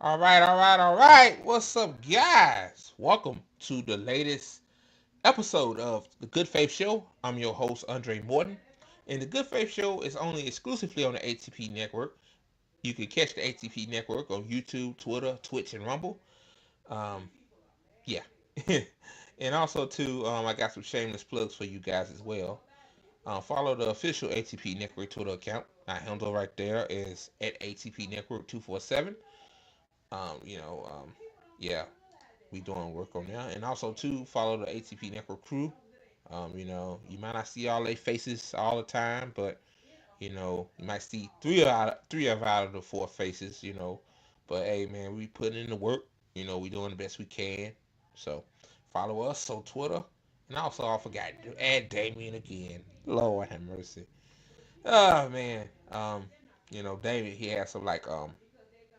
All right. What's up, guys? Welcome to the latest episode of the Good Faith Show. I'm your host, Andre Morton. And the Good Faith Show is only exclusively on the ATP Network. You can catch the ATP Network on YouTube, Twitter, Twitch, and Rumble. Um, yeah. And also, too, I got some shameless plugs for you guys as well. Follow the official ATP Network Twitter account. My handle right there is at ATP Network 247. Yeah, we doing work on that. And also too, follow the ATP Network crew. You might not see all their faces all the time, but you might see three of the four faces. But hey, man, we putting in the work. We doing the best we can. So follow us on Twitter, and also I forgot to add Damien again. Lord have mercy. Oh man. Damien, he has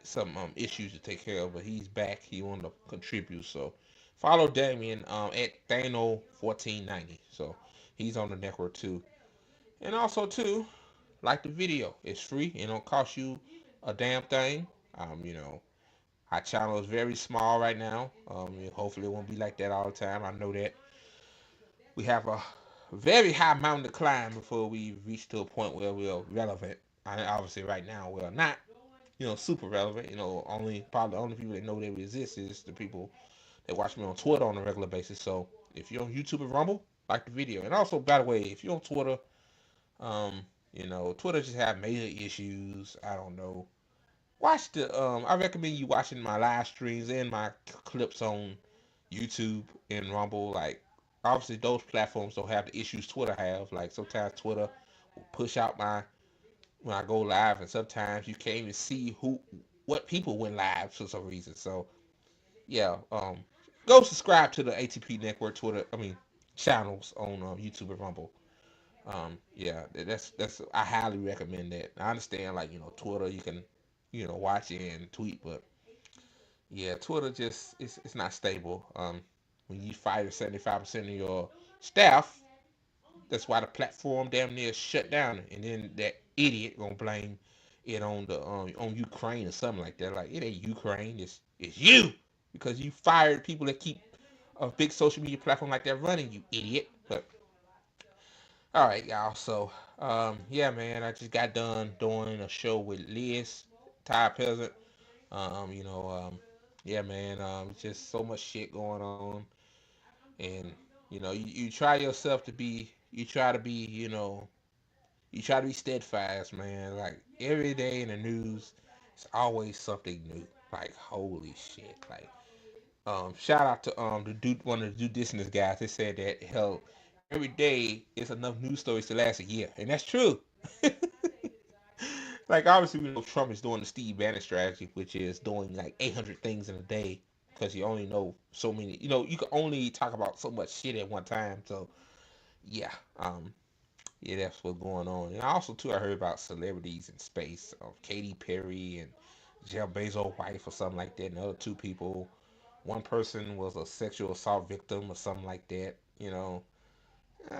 some issues to take care of, but he's back. He wanted to contribute, so follow Damien at Thano1490. So he's on the network too, and also too, like the video. It's free. It don't cost you a damn thing. Our channel is very small right now. Hopefully it won't be like that all the time. I know that we have a very high mountain to climb before we reach to a point where we're relevant. Obviously, right now we're not super relevant. Probably the only people that know that we exist is the people that watch me on Twitter on a regular basis. So if you're on YouTube and Rumble, like the video. And also, by the way, if you're on Twitter, um, Twitter just have major issues. I don't know. I recommend you watching my live streams and my clips on YouTube and Rumble. Like, obviously, those platforms don't have the issues Twitter have. Like, sometimes Twitter will push out my when I go live, and sometimes you can't even see what people went live for some reason. So yeah, go subscribe to the ATP Network Twitter. I mean channels on YouTube and Rumble. Yeah, that's I highly recommend that. I understand like Twitter you can watch it and tweet, but yeah, Twitter just it's not stable. When you fire 75% of your staff, that's why the platform damn near shut down, and then that idiot gonna blame it on Ukraine or something like that. Like it ain't Ukraine, it's you because you fired people that keep a big social media platform like that running. You idiot. But all right, y'all. So yeah, man, I just got done doing a show with Liz, Ty Peasant. You know, yeah, man. Just so much shit going on, and you try yourself to be, you try to be, you try to be steadfast, man. Like every day in the news, it's always something new. Like holy shit. Like shout out to the dude, one of the due distance guys. They said that hell every day is enough news stories to last a year, and that's true. Like obviously we know Trump is doing the Steve Bannon strategy, which is doing like 800 things in a day because you only know so many. You can only talk about so much shit at one time. So yeah, yeah, that's what's going on. And also too, I heard about celebrities in space, Katy Perry and Jeff Bezos' wife or something like that, and the other two people. One person was a sexual assault victim or something like that. I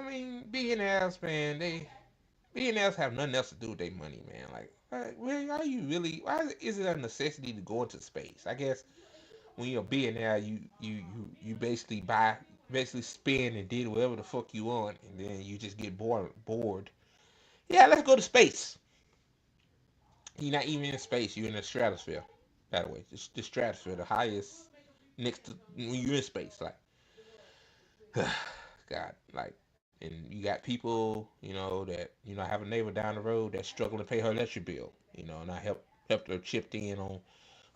mean, billionaires, man, billionaires have nothing else to do with their money, man. Like, really, are you really? Why is it a necessity to go into space? I guess when you're a billionaire, you basically spend and did whatever the fuck you want, and then you just get bored. Yeah, let's go to space. You're not even in space. You're in the stratosphere. By the way, the stratosphere, the highest next to when you're in space. Like, God, like, and you got people, that have a neighbor down the road that's struggling to pay her electric bill. And I helped her chipped in on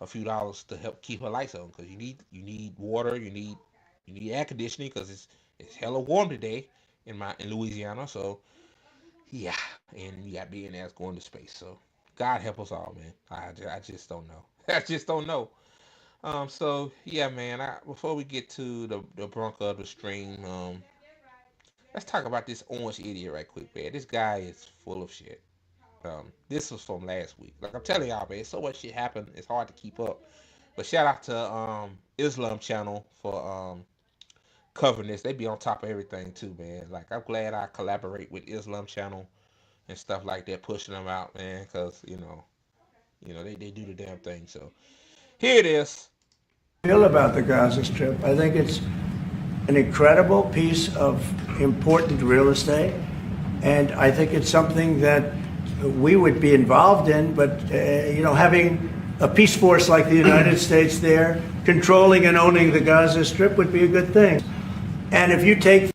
a few dollars to help keep her lights on because you need water, you need air conditioning because it's hella warm today in Louisiana. So yeah, and you got billionaires going to space. So God help us all, man. I just don't know. I just don't know. So yeah, man. Before we get to the Bronco of the stream, let's talk about this orange idiot right quick, man. This guy is full of shit. This was from last week. Like I'm telling y'all, man, so much shit happened. It's hard to keep up. But shout out to Islam channel for covering this. They be on top of everything too, man. Like I'm glad I collaborate with Islam channel and stuff like that, pushing them out, man, because they do the damn thing. So Here it is. Feel about the Gaza Strip. I think it's an incredible piece of important real estate, and I think it's something that we would be involved in. But having a peace force like the United States there, controlling and owning the Gaza Strip, would be a good thing. And if you take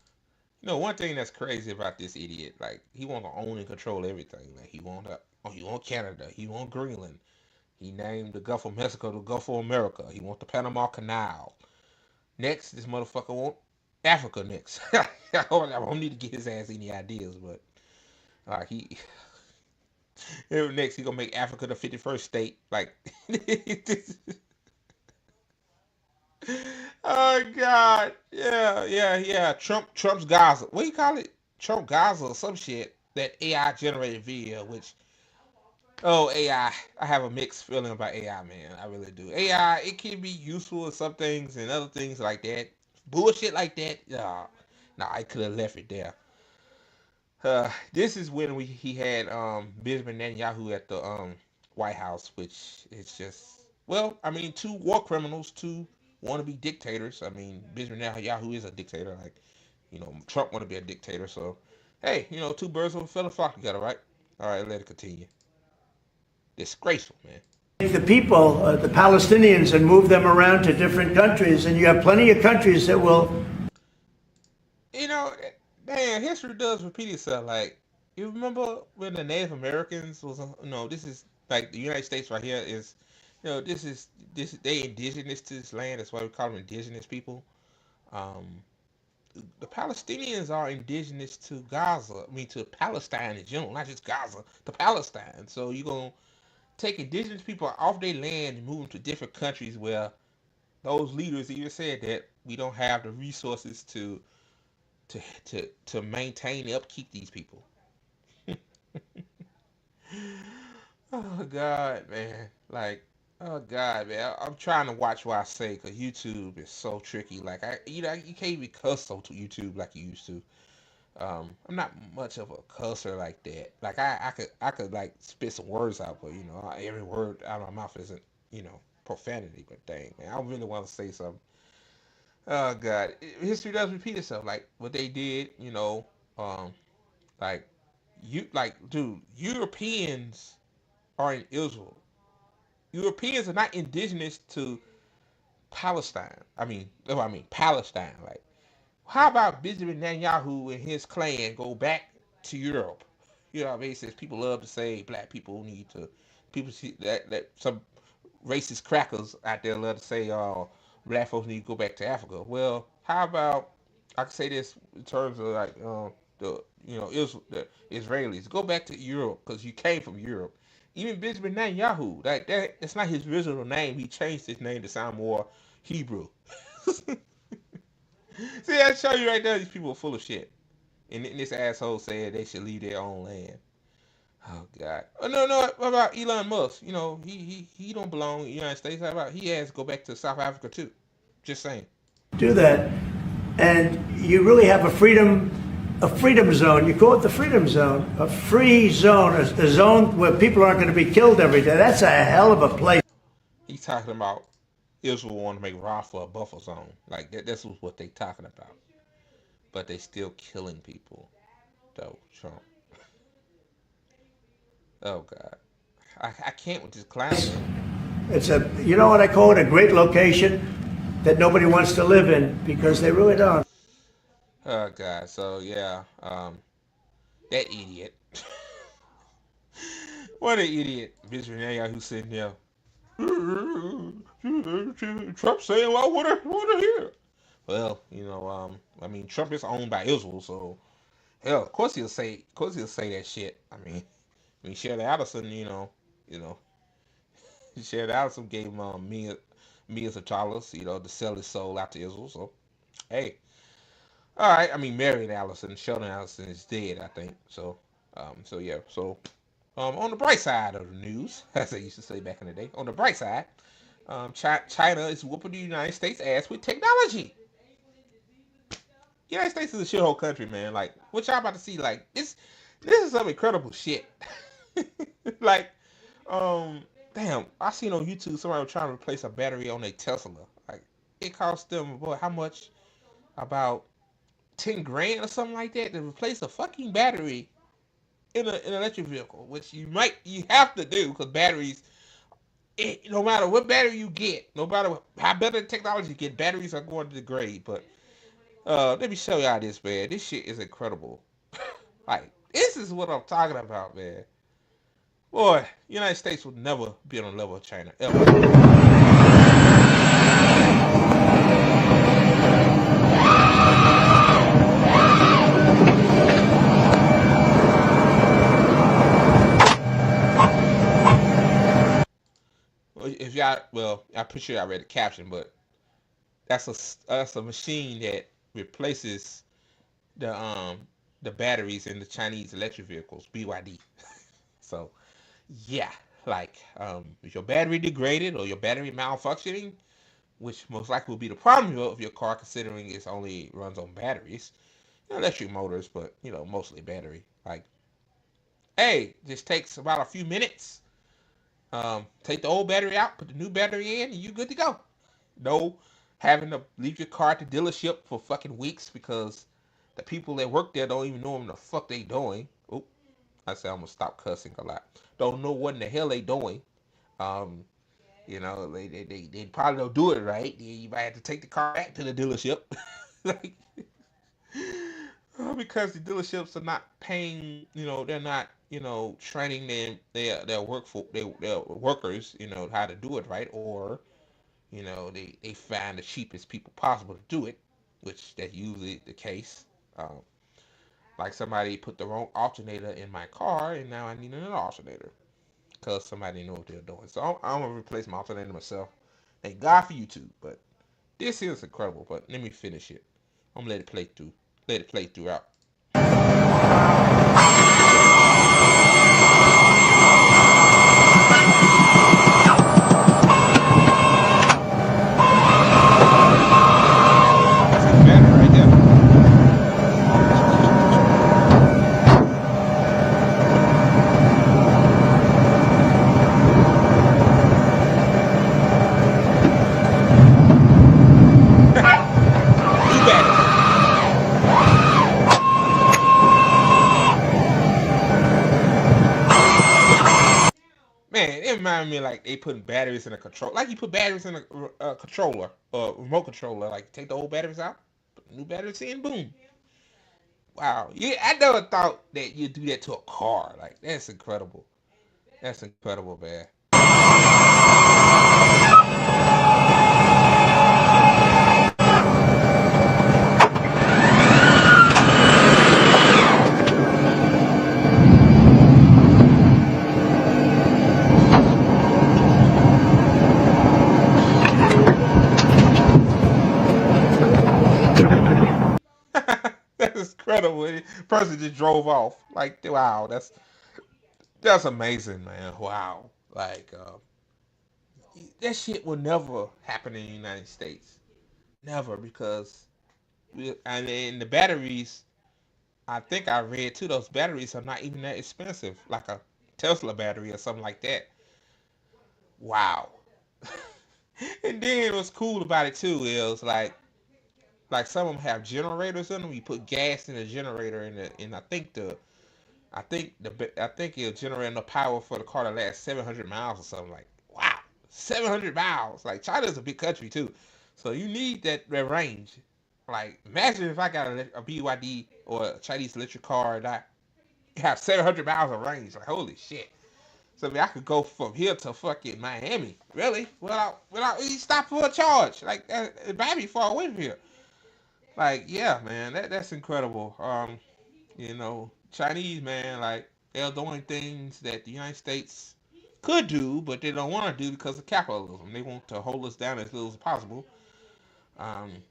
One thing that's crazy about this idiot, like he want to own and control everything. Like he want Canada, he want Greenland. He named the Gulf of Mexico the Gulf of America. He want the Panama Canal. Next, this motherfucker want Africa next. I don't need to get his ass any ideas, but he next he gonna make Africa the 51st state. Like, oh God, yeah. Trump's Gaza. What do you call it? Trump Gaza or some shit. That AI generated video, which I have a mixed feeling about AI, man. I really do. AI, it can be useful in some things and other things like that. Bullshit like that. Nah, I could have left it there. This is when he had Benjamin Netanyahu at the White House, which is just two war criminals, two wannabe dictators. I mean, Benjamin Netanyahu is a dictator, like Trump want to be a dictator. So, hey, two birds with a feather flock together, right? All right, let it continue. Disgraceful, man. the people, the Palestinians, and move them around to different countries, and you have plenty of countries that will. You know, man, history does repeat itself. Like, you remember when the Native Americans was, this is like the United States right here is, this they indigenous to this land. That's why we call them indigenous people. Um, the Palestinians are indigenous to Gaza. I mean, to Palestine in general, not just Gaza, to Palestine. So you're gonna take indigenous people off their land and move them to different countries where those leaders even said that we don't have the resources to maintain and upkeep these people. Oh God, man! Like, oh God, man! I'm trying to watch what I say because YouTube is so tricky. Like, you can't even cuss on YouTube like you used to. I'm not much of a cusser like that. Like, I could like spit some words out, but every word out of my mouth isn't profanity. But dang, man, I really want to say something. Oh God, history does repeat itself. Like what they did, um, like dude, Europeans are in Israel. Europeans are not indigenous to Palestine. I mean Palestine. Like, how about Benjamin Netanyahu and his clan go back to Europe? You know what I mean? Since people love to say black people need to, people see that some racist crackers out there love to say, "Oh, black folks need to go back to Africa." Well, how about I can say this in terms of like the Israelis go back to Europe because you came from Europe. Even Benjamin Netanyahu, like that's not his original name. He changed his name to sound more Hebrew. See, I show you right there. These people are full of shit. And this asshole said they should leave their own land. Oh God. Oh no, no. What about Elon Musk? He don't belong in the United States. How about he has to go back to South Africa too? Just saying. Do that, and you really have a freedom zone. You call it the freedom zone, a free zone, a zone where people aren't going to be killed every day. That's a hell of a place. He's talking about Israel want to make Rafah a buffer zone. Like that. That's what they talking about. But they still killing people, though. Trump. Oh God. I can't with this clown man. It's you know what I call it, a great location that nobody wants to live in because they really don't. Oh God. So yeah. That idiot. What an idiot. Benjamin Netanyahu sitting there. Trump saying, "Well, what I hear?" Well, Trump is owned by Israel, so hell, of course he'll say that shit. Sherry Addison, you know, Sherry Addison gave him millions of dollars, to sell his soul out to Israel. So, hey, all right. Marion Allison, Sheldon Allison is dead, I think. So yeah. So, on the bright side of the news, as they used to say back in the day, on the bright side, China is whooping the United States ass with technology. United States is a shithole country, man. Like, what y'all about to see? Like, this is some incredible shit. Like, um, damn, I seen on YouTube somebody was trying to replace a battery on a Tesla. Like it cost them, boy, how much? About 10 grand or something like that to replace a fucking battery in an electric vehicle, which you have to do because batteries. No matter what battery you get, no matter how better the technology you get, batteries are going to degrade. But let me show y'all this, man. This shit is incredible. Like this is what I'm talking about, man. Boy, United States would never be on the level of China ever. If y'all, well, I'm pretty sure I read the caption, but that's a machine that replaces the the batteries in the Chinese electric vehicles, BYD. So yeah, like if your battery degraded or your battery malfunctioning, which most likely will be the problem of your car, considering it only runs on batteries, electric motors, but mostly battery. Like, hey, just takes about a few minutes. Take the old battery out, put the new battery in, and you good to go. No having to leave your car at the dealership for fucking weeks because the people that work there don't even know what the fuck they doing. Oop, I said I'm gonna stop cussing a lot. Don't know what in the hell they doing. Um, they probably don't do it right. You might have to take the car back to the dealership. Like, because the dealerships are not paying, they're not, training their their workers, how to do it right, or they find the cheapest people possible to do it, which that's usually the case. Um, like somebody put the wrong alternator in my car, and now I need another alternator because somebody didn't know what they're doing. So I'm gonna replace my alternator myself. Thank God for YouTube, but this is incredible. But let me finish it. I'm gonna let it play through. Let it play throughout. See the battery right there. New battery. Man, it reminded me like they putting batteries in a control, like you put batteries in a controller or remote controller. Like take the old batteries out, put the new batteries in, boom. Wow, yeah, I never thought that you'd do that to a car. Like that's incredible. That's incredible, man. That's incredible. The person just drove off. Like wow, that's amazing, man. Wow, like that shit will never happen in the United States. Never, because and then the batteries. I think I read too. Those batteries are not even that expensive, like a Tesla battery or something like that. Wow. And then what's cool about it too is like some of them have generators in them. You put gas in the generator, and I think it'll generate enough power for the car to last 700 miles or something. Like wow, 700 miles. Like China's a big country too, so you need that range. Like imagine if I got a BYD or a Chinese electric car and I have 700 miles of range. Like holy shit. So I mean, I could go from here to fucking Miami, really, without even stop for a charge. Like Miami far away from here. Like yeah, man, that's incredible. Chinese man, like they're doing things that the United States could do, but they don't want to do because of capitalism. They want to hold us down as little as possible. Um,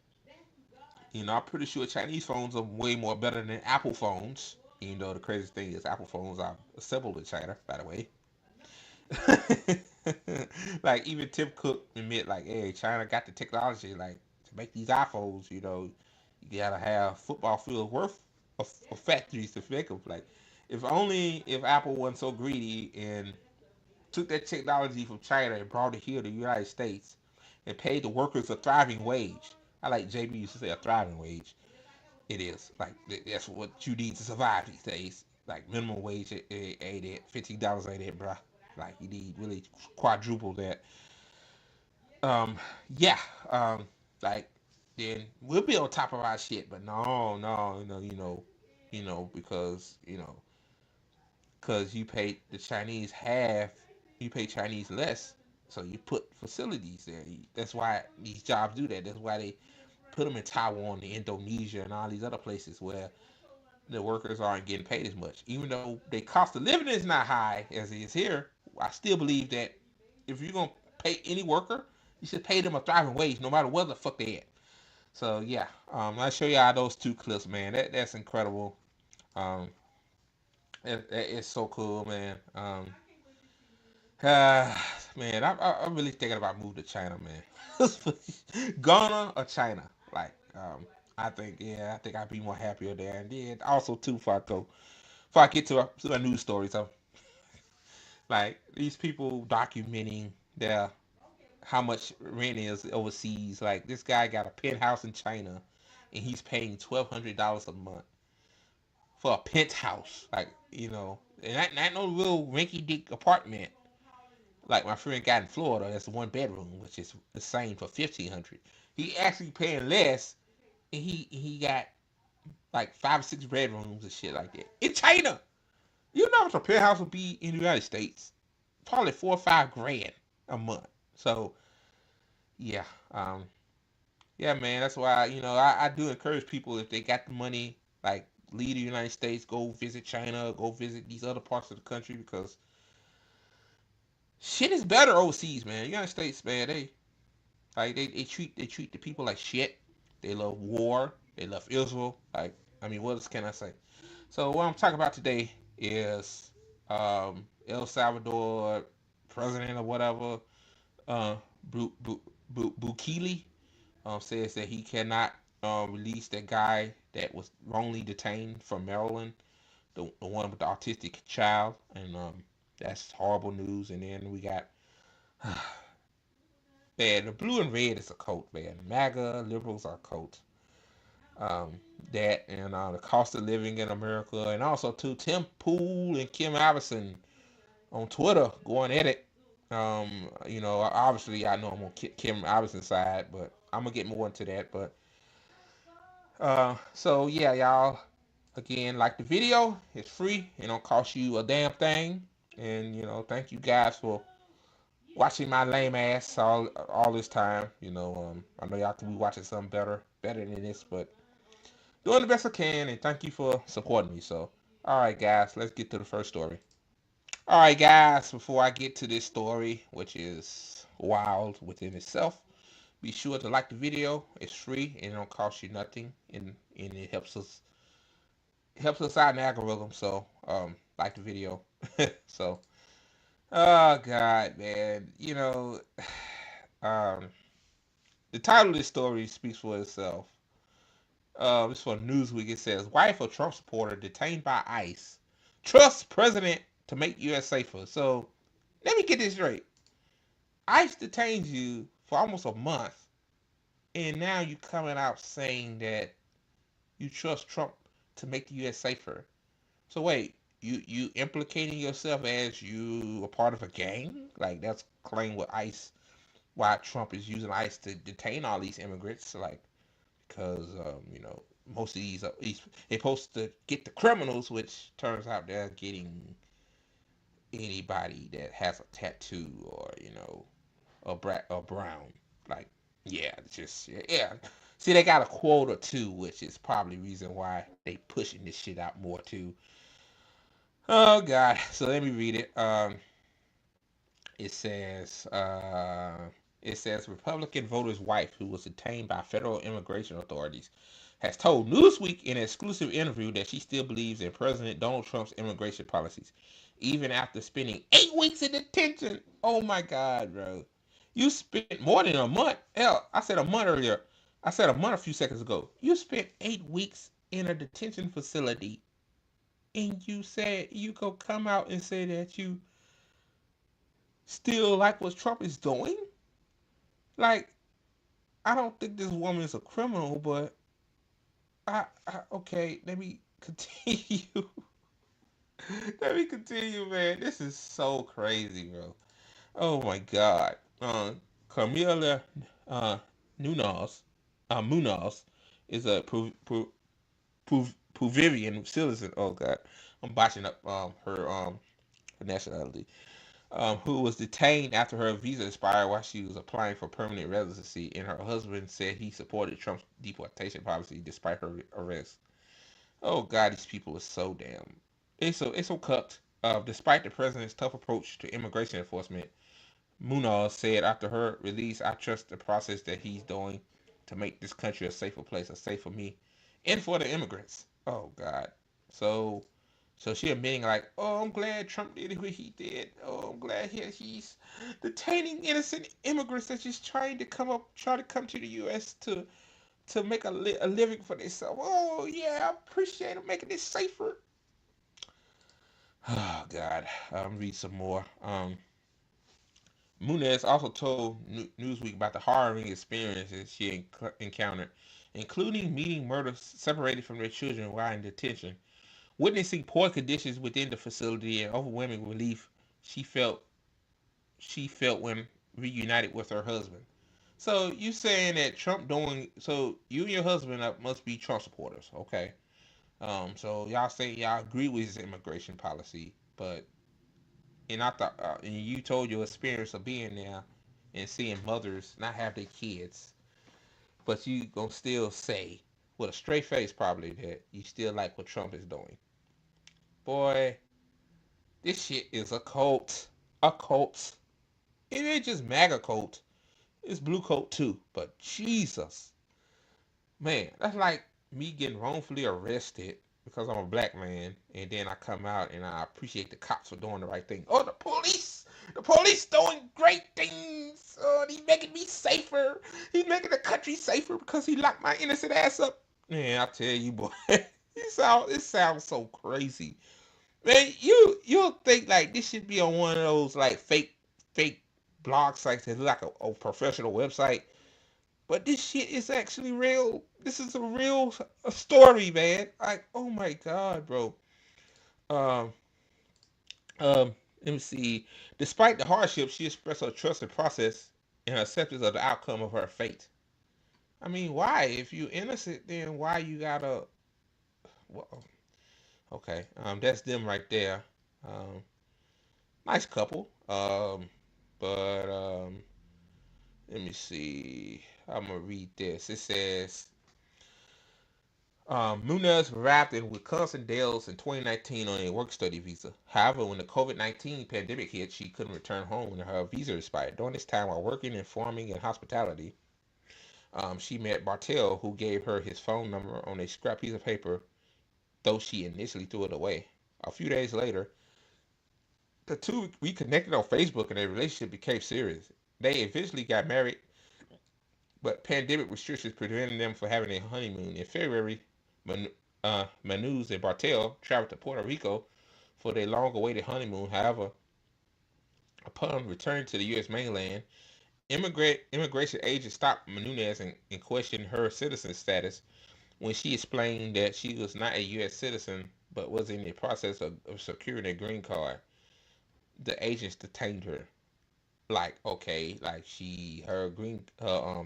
I'm pretty sure Chinese phones are way more better than Apple phones. Even though the crazy thing is, Apple phones are assembled in China, by the way. Like even Tim Cook admit, like, hey, China got the technology, like to make these iPhones. You gotta have football fields worth of factories to make them. Like, if Apple wasn't so greedy and took that technology from China and brought it here to the United States and paid the workers a thriving wage. I like JB used to say a thriving wage. It is like that's what you need to survive these days. Like minimum wage ain't it, $15 ain't it, bruh. Like you need really quadruple that. Um, yeah. Um, like then we'll be on top of our shit, but no, no, because you pay the Chinese half, you pay Chinese less, so you put facilities there. That's why these jobs do that. That's why they put them in Taiwan, and Indonesia, and all these other places where the workers aren't getting paid as much. Even though the cost of living is not high as it is here, I still believe that if you're gonna pay any worker, you should pay them a thriving wage, no matter where the fuck they at. So yeah, I'll show y'all those two clips, man. That's incredible. Um, it's so cool, man. Man, I'm really thinking about moving to China, man. Ghana or China? Like, I think I'd be more happier there. And then also too, before I get to a news story, so like these people documenting their how much rent is overseas. Like this guy got a penthouse in China, and he's paying $1,200 a month for a penthouse. Like and not no real rinky dink apartment. Like my friend got in Florida, that's one bedroom, which is the same for 1,500. He actually paying less, and he got like 5 or 6 bedrooms and shit like that in China. You know what a penthouse would be in the United States? Probably 4 or 5 grand a month. So yeah, yeah, man. That's why I do encourage people if they got the money, like leave the United States, go visit China, go visit these other parts of the country because shit is better overseas, man. United States, man, they treat the people like shit. They love war. They love Israel. Like I mean, what else can I say? So what I'm talking about today is El Salvador president or whatever, uh, Bukele, says that he cannot release that guy that was wrongly detained from Maryland, the one with the autistic child, and that's horrible news. And then we got man, the blue and red is a cult, man. MAGA liberals are a cult. Um, that and the cost of living in America, and also to Tim Pool and Kim Iverson on Twitter going at it. Obviously I know I'm on Kim Iverson's side, but I'm gonna get more into that. But so yeah, y'all. Again, like the video, it's free. It don't cost you a damn thing. And thank you guys for watching my lame ass all this time. I know y'all could be watching something better than this, but doing the best I can. And thank you for supporting me. So, all right, guys, let's get to the first story. All right, guys, before I get to this story, which is wild within itself, be sure to like the video. It's free and it don't cost you nothing, and it helps us out in the algorithm. So, like the video. So, oh God, man, um, the title of this story speaks for itself. It's for Newsweek. It says, "Wife of Trump supporter detained by ICE trusts president to make U.S. safer." So, let me get this straight. ICE detains you for almost a month, and now you coming out saying that you trust Trump to make the U.S. safer. So wait, you implicating yourself as you a part of a gang? Like that's claim what ICE, why Trump is using ICE to detain all these immigrants, like because most of these they're supposed to get the criminals, which turns out they're getting anybody that has a tattoo or a brown. Like yeah, just yeah. See, they got a quota too, which is probably reason why they pushing this shit out more too. Oh God. So let me read it. It says Republican voter's wife, who was detained by federal immigration authorities, has told Newsweek in an exclusive interview that she still believes in President Donald Trump's immigration policies, even after spending 8 weeks in detention. Oh my God, bro! You spent more than a month. Hell, I said a month earlier. I said a month a few seconds ago. You spent 8 weeks in a detention facility, and you said you go come out and say that still like what Trump is doing. Like, I don't think this woman is a criminal, but okay, let me continue. Let me continue, man. This is so crazy, bro. Oh my God. Camila uh, Nunes, Munoz is a Peruvian citizen. Oh God, I'm botching up her nationality. Who was detained after her visa expired while she was applying for permanent residency, and her husband said he supported Trump's deportation policy despite her arrest. Oh God, these people are so damn. It's so cucked. Despite the president's tough approach to immigration enforcement, Munoz said after her release, I trust the process that he's doing to make this country a safer place, a safe for me and for the immigrants. Oh God. So so she admitting like, oh, I'm glad Trump did what he did. Oh, I'm glad he's detaining innocent immigrants that's just try to come to the U.S. to make a living for themselves. Oh yeah, I appreciate him making it safer. Oh God, read some more. Munez also told Newsweek about the harrowing experiences she encountered, including meeting murderers separated from their children while in detention, witnessing poor conditions within the facility, and overwhelming relief she felt she felt when reunited with her husband. So you saying that Trump doing so? You and your husband must be Trump supporters, okay? So y'all say y'all agree with his immigration policy, but and I thought, and you told your experience of being there and seeing mothers not have their kids, but you gonna still say with a straight face probably that you still like what Trump is doing. Boy, this shit is a cult, a cult. It ain't just MAGA cult. It's blue coat too. But Jesus, man, that's like me getting wrongfully arrested because I'm a black man, and then I come out and I appreciate the cops for doing the right thing. Oh, the police doing great things. Oh, he's making me safer. He's making the country safer because he locked my innocent ass up. Man, I tell you, boy, it sounds so crazy. Man, you'll think like this should be on one of those like fake blog sites that's like a professional website, but this shit is actually real. This is a real story, man. Like, oh my God, bro. Um, Let me see. Despite the hardship, she expressed her trust in the process and her acceptance of the outcome of her fate. I mean, why? If you innocent, then why you gotta? Well, okay. That's them right there. Um, Nice couple. But Let me see. I'm gonna read this. It says Munez arrived in Wisconsin Dells in 2019 on a work study visa. However, when the COVID-19 pandemic hit, she couldn't return home when her visa expired. During this time, while working in farming and hospitality, she met Bartel, who gave her his phone number on a scrap piece of paper, though she initially threw it away. A few days later, the two reconnected on Facebook and their relationship became serious. They eventually got married, but pandemic restrictions prevented them from having a honeymoon. In February, Manuz and Bartel traveled to Puerto Rico for their long-awaited honeymoon. However, upon returning to the U.S. mainland, immigration agents stopped Menunez and questioned her citizen status when she explained that she was not a U.S. citizen but was in the process of securing a green card. The agents detained her. Like, okay, like her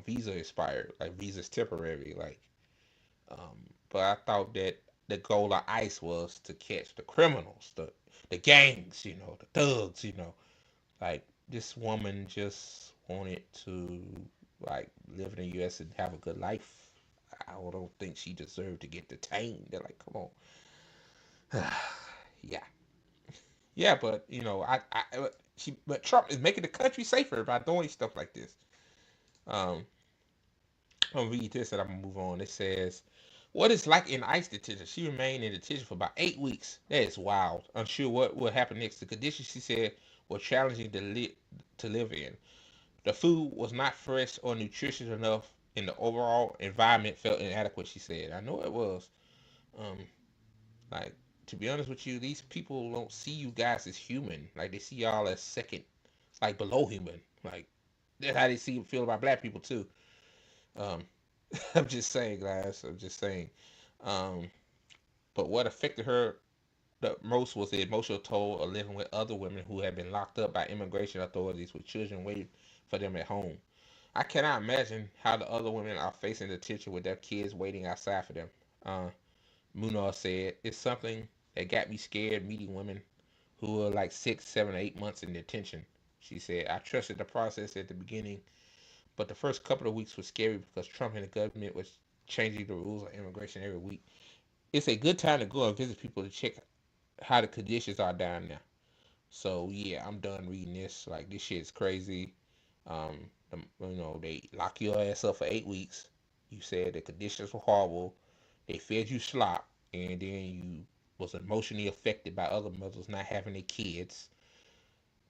visa expired. Like, visa's temporary. Like, but I thought that the goal of ICE was to catch the criminals, the gangs, the thugs, Like, this woman just wanted to like live in the U.S. and have a good life. I don't think she deserved to get detained. They're like, come on, yeah, yeah, but but Trump is making the country safer by doing stuff like this. Um, I'm gonna read this and I'm gonna move on. It says, "What it's like in ICE detention? She remained in detention for about 8 weeks. That is wild. Unsure what will happen next. The conditions she said were challenging to live in. The food was not fresh or nutritious enough, and the overall environment felt inadequate." She said, "I know it was. Um, like to be honest with you, these people don't see you guys as human. Like they see y'all as like below human. Like that's how they feel about black people too. Um, I'm just saying, guys. I'm just saying. Um, but what affected her the most was the emotional toll of living with other women who had been locked up by immigration authorities with children waiting for them at home. I cannot imagine how the other women are facing the tension with their kids waiting outside for them. Uh, Munoz said, "It's something that got me scared meeting women who were like 6, 7, 8 months in detention." She said, "I trusted the process at the beginning, but the first couple of weeks was scary because Trump and the government was changing the rules of immigration every week. It's a good time to go and visit people to check how the conditions are down there." So yeah, I'm done reading this. Like this shit's crazy. They lock your ass up for 8 weeks. You said the conditions were horrible. They fed you slop, and then you was emotionally affected by other mothers not having their kids.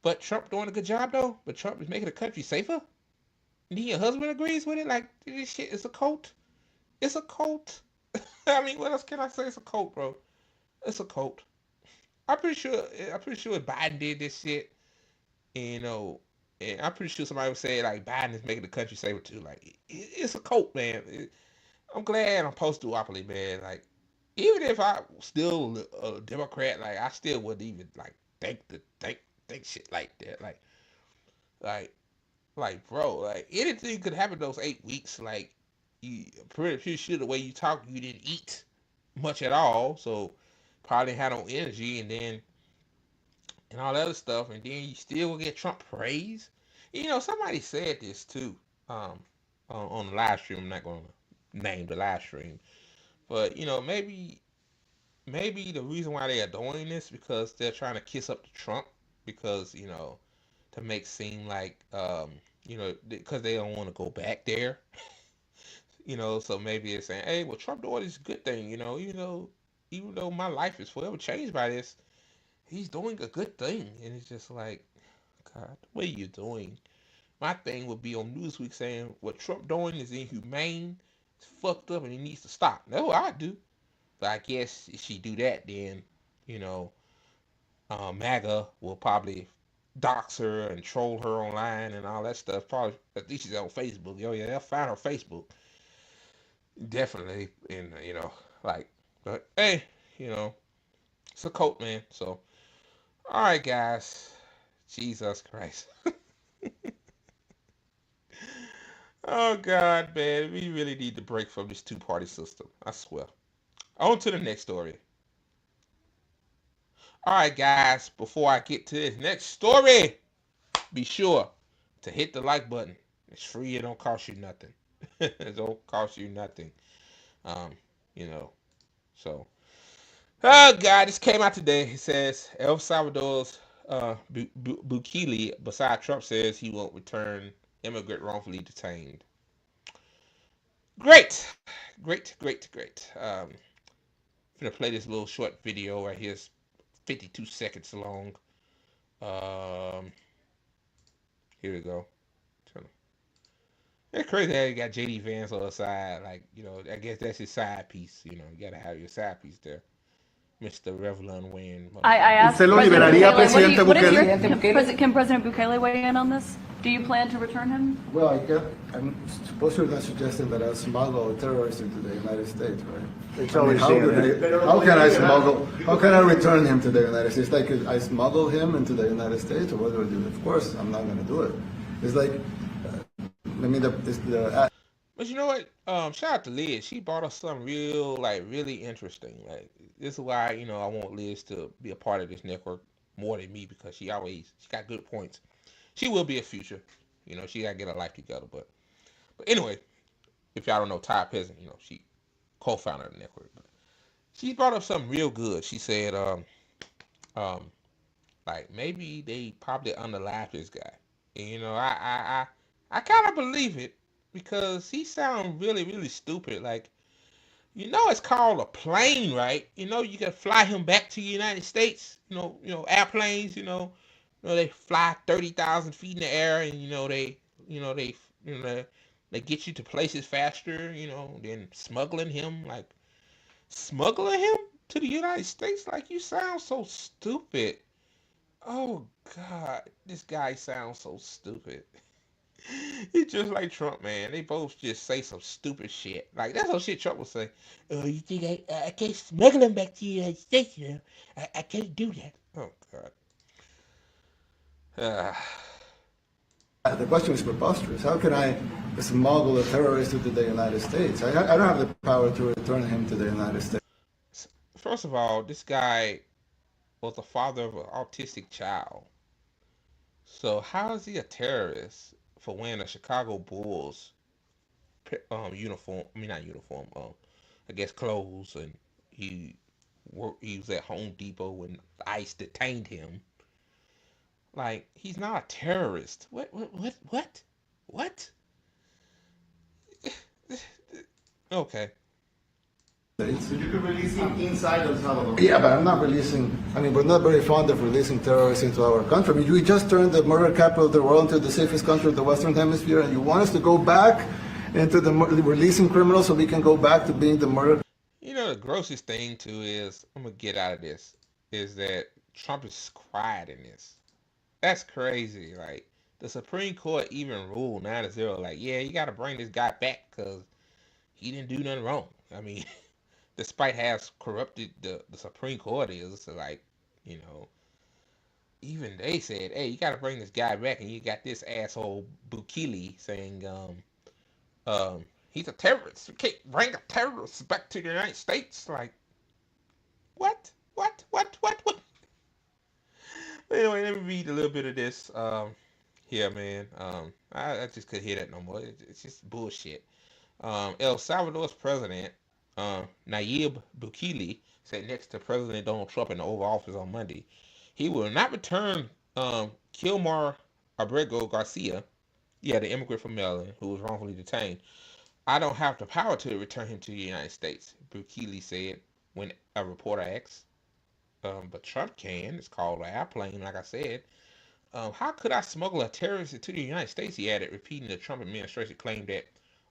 But Trump doing a good job though. But Trump is making the country safer. And your husband agrees with it. Like this shit is a cult. It's a cult. I mean, what else can I say? It's a cult, bro. It's a cult. I'm pretty sure. I'm pretty sure Biden did this shit. And, and I'm pretty sure somebody would say like Biden is making the country safer too. Like it's a cult, man. I'm glad I'm post duopoly, man. Like even if I still a Democrat, like I still wouldn't even like think shit like that. Like bro, like anything could happen those 8 weeks. Like you pretty sure the way you talk, you didn't eat much at all, so probably had no energy, and all that other stuff, and then you still will get Trump praise. Somebody said this too, um, on the live stream. I'm not going to name the live stream, but maybe the reason why they are doing this because they're trying to kiss up to Trump because to make seem like because they don't want to go back there. So maybe it's saying, hey, well, Trump doing this good thing. Even though my life is forever changed by this, he's doing a good thing, and it's just like, God, what are you doing? My thing would be on Newsweek saying what Trump doing is inhumane, it's fucked up, and he needs to stop. That's what I do. But I guess if she do that, then you know, MAGA will probably dox her and troll her online and all that stuff. Probably at least she's on Facebook. Oh yeah, they'll find her Facebook definitely. And like, but hey, you know, it's a cult, man. So all right, guys. Jesus Christ. Oh God, man, we really need to break from this two-party system. I swear. On to the next story. All right, guys. Before I get to this next story, be sure to hit the like button. It's free. It don't cost you nothing. It don't cost you nothing. Um, you know. So, oh God, this came out today. It says El Salvador's Bukele, beside Trump, says he won't return immigrant wrongfully detained. Great, great, great, great. I'm gonna play this little short video right here. It's 52 seconds long. Um, Here we go. It's crazy how you got JD Vance on the side. Like, I guess that's his side piece. You gotta have your side piece there. Mr. Revlon Wayne. I asked ¿Usted lo President liberaría, Bukele, what is Presidente your, Bukele? can President Bukele weigh in on this? Do you plan to return him? Well, I'm suppose you're not suggesting that I smuggle terrorists into the United States, right? It's I mean, always how can I smuggle? How can I return him to the United States? Like I smuggle him into the United States, or what do I do? Of course, I'm not going to do it. It's like, But you know what? Shout out to Liz. She brought us something really interesting. Like this is why I want Liz to be a part of this network more than me because she got good points. She will be a future. She gotta get her life together. But anyway, if y'all don't know Ty Peasant, she co-founder of the network. But she brought up something real good. She said, um, like maybe they probably unalived this guy. And I kind of believe it because he sounds really stupid. Like it's called a plane, right? You can fly him back to the United States. Airplanes. They fly 30,000 feet in the air, and they get you to places faster. Than smuggling him to the United States. Like you sound so stupid. Oh God, this guy sounds so stupid. He's just like Trump, man. They both just say some stupid shit. Like that's some shit Trump would say. Oh, you think I can't smuggle them back to the United States? You know, I can't do that. Oh God. Uh, The question is preposterous. How can I smuggle a terrorist to the United States? I don't have the power to return him to the United States. First of all, this guy was the father of an autistic child. So how is he a terrorist for wearing a Chicago Bulls uniform? I mean, not uniform. I guess clothes, and he he was at Home Depot when ICE detained him. Like he's not a terrorist. What? Okay. States. So you could release him inside El Salvador. Yeah, but I'm not releasing. I mean, we're not very fond of releasing terrorists into our country. I mean, we just turned the murder capital of the world into the safest country of the Western Hemisphere, and you want us to go back into the releasing criminals so we can go back to being the murder. You know the grossest thing too is I'm gonna get out of this is that Trump is quiet in this. That's crazy. Like the Supreme Court even ruled 9-0. Like, yeah, you got to bring this guy back because he didn't do nothing wrong. I mean, despite how corrupted the Supreme Court is, so like, you know, even they said, hey, you got to bring this guy back, and you got this asshole Bukele saying, he's a terrorist. You can't bring a terrorist back to the United States. Like, what? What? Anyway, let me read a little bit of this. Yeah, man. I just couldn't hear that no more. It's just bullshit. El Salvador's president, Nayib Bukele, sat next to President Donald Trump in the Oval Office on Monday. He will not return Kilmar Abrego Garcia, yeah, the immigrant from Maryland who was wrongfully detained. I don't have the power to return him to the United States, Bukele said when a reporter asked. But Trump can. It's called an airplane, like I said. How could I smuggle a terrorist into the United States? He added, repeating the Trump administration claim that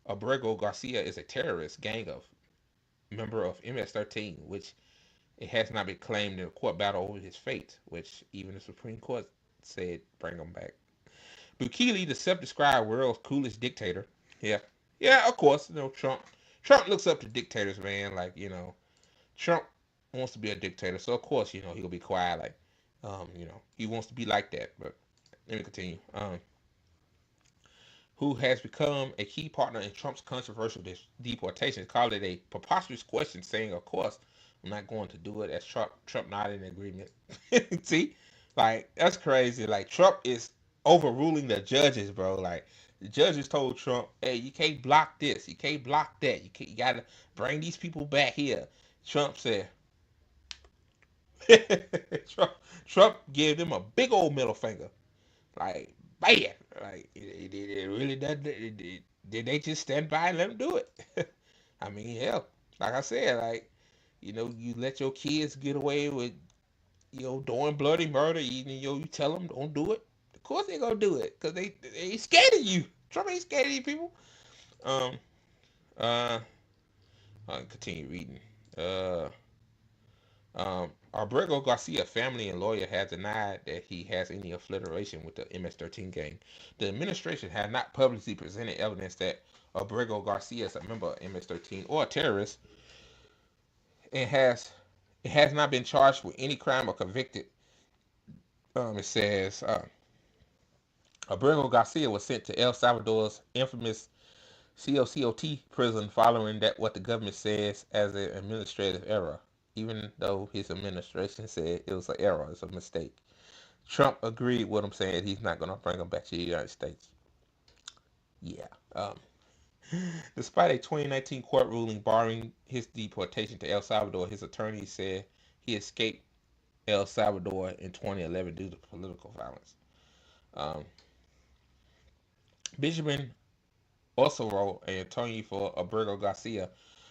Abrego Garcia is a terrorist gang of member of MS-13, which it has not been claimed in a court battle over his fate, which even the Supreme Court said bring him back. Bukele, the self-described world's coolest dictator. Yeah, yeah, of course. You know Trump. Trump looks up to dictators, man. Like Trump wants to be a dictator, so of course he'll be quiet. Like, he wants to be like that. But let me continue. Who has become a key partner in Trump's controversial deportation, called it a preposterous question, saying, "Of course, I'm not going to do it." As Trump nodded in agreement. See, like that's crazy. Like Trump is overruling the judges, bro. Like the judges told Trump, "Hey, you can't block this. You can't block that. You gotta bring these people back here." Trump said, Trump, Trump gave them a big old middle finger. Like, bam. Like, it really does. Did they just stand by and let them do it? I mean, hell, like I said, like, you let your kids get away with, doing bloody murder. You tell them don't do it. Of course they gonna do it because they scared of you. Trump ain't scared of you people. Um, uh, I'll continue reading. Uh, Abrego Garcia family and lawyer has denied that he has any affiliation with the MS-13 gang. The administration has not publicly presented evidence that Abrego Garcia is a member of MS-13 or a terrorist, and it has not been charged with any crime or convicted. It says Abrego Garcia was sent to El Salvador's infamous COCOT prison following that what the government says as an administrative error, even though his administration said it was an error, it's a mistake. Trump agreed with him saying he's not going to bring him back to the United States. Yeah. Despite a 2019 court ruling barring his deportation to El Salvador, his attorney said he escaped El Salvador in 2011 due to political violence. Um, Benjamin also wrote, an attorney for Abrego Garcia,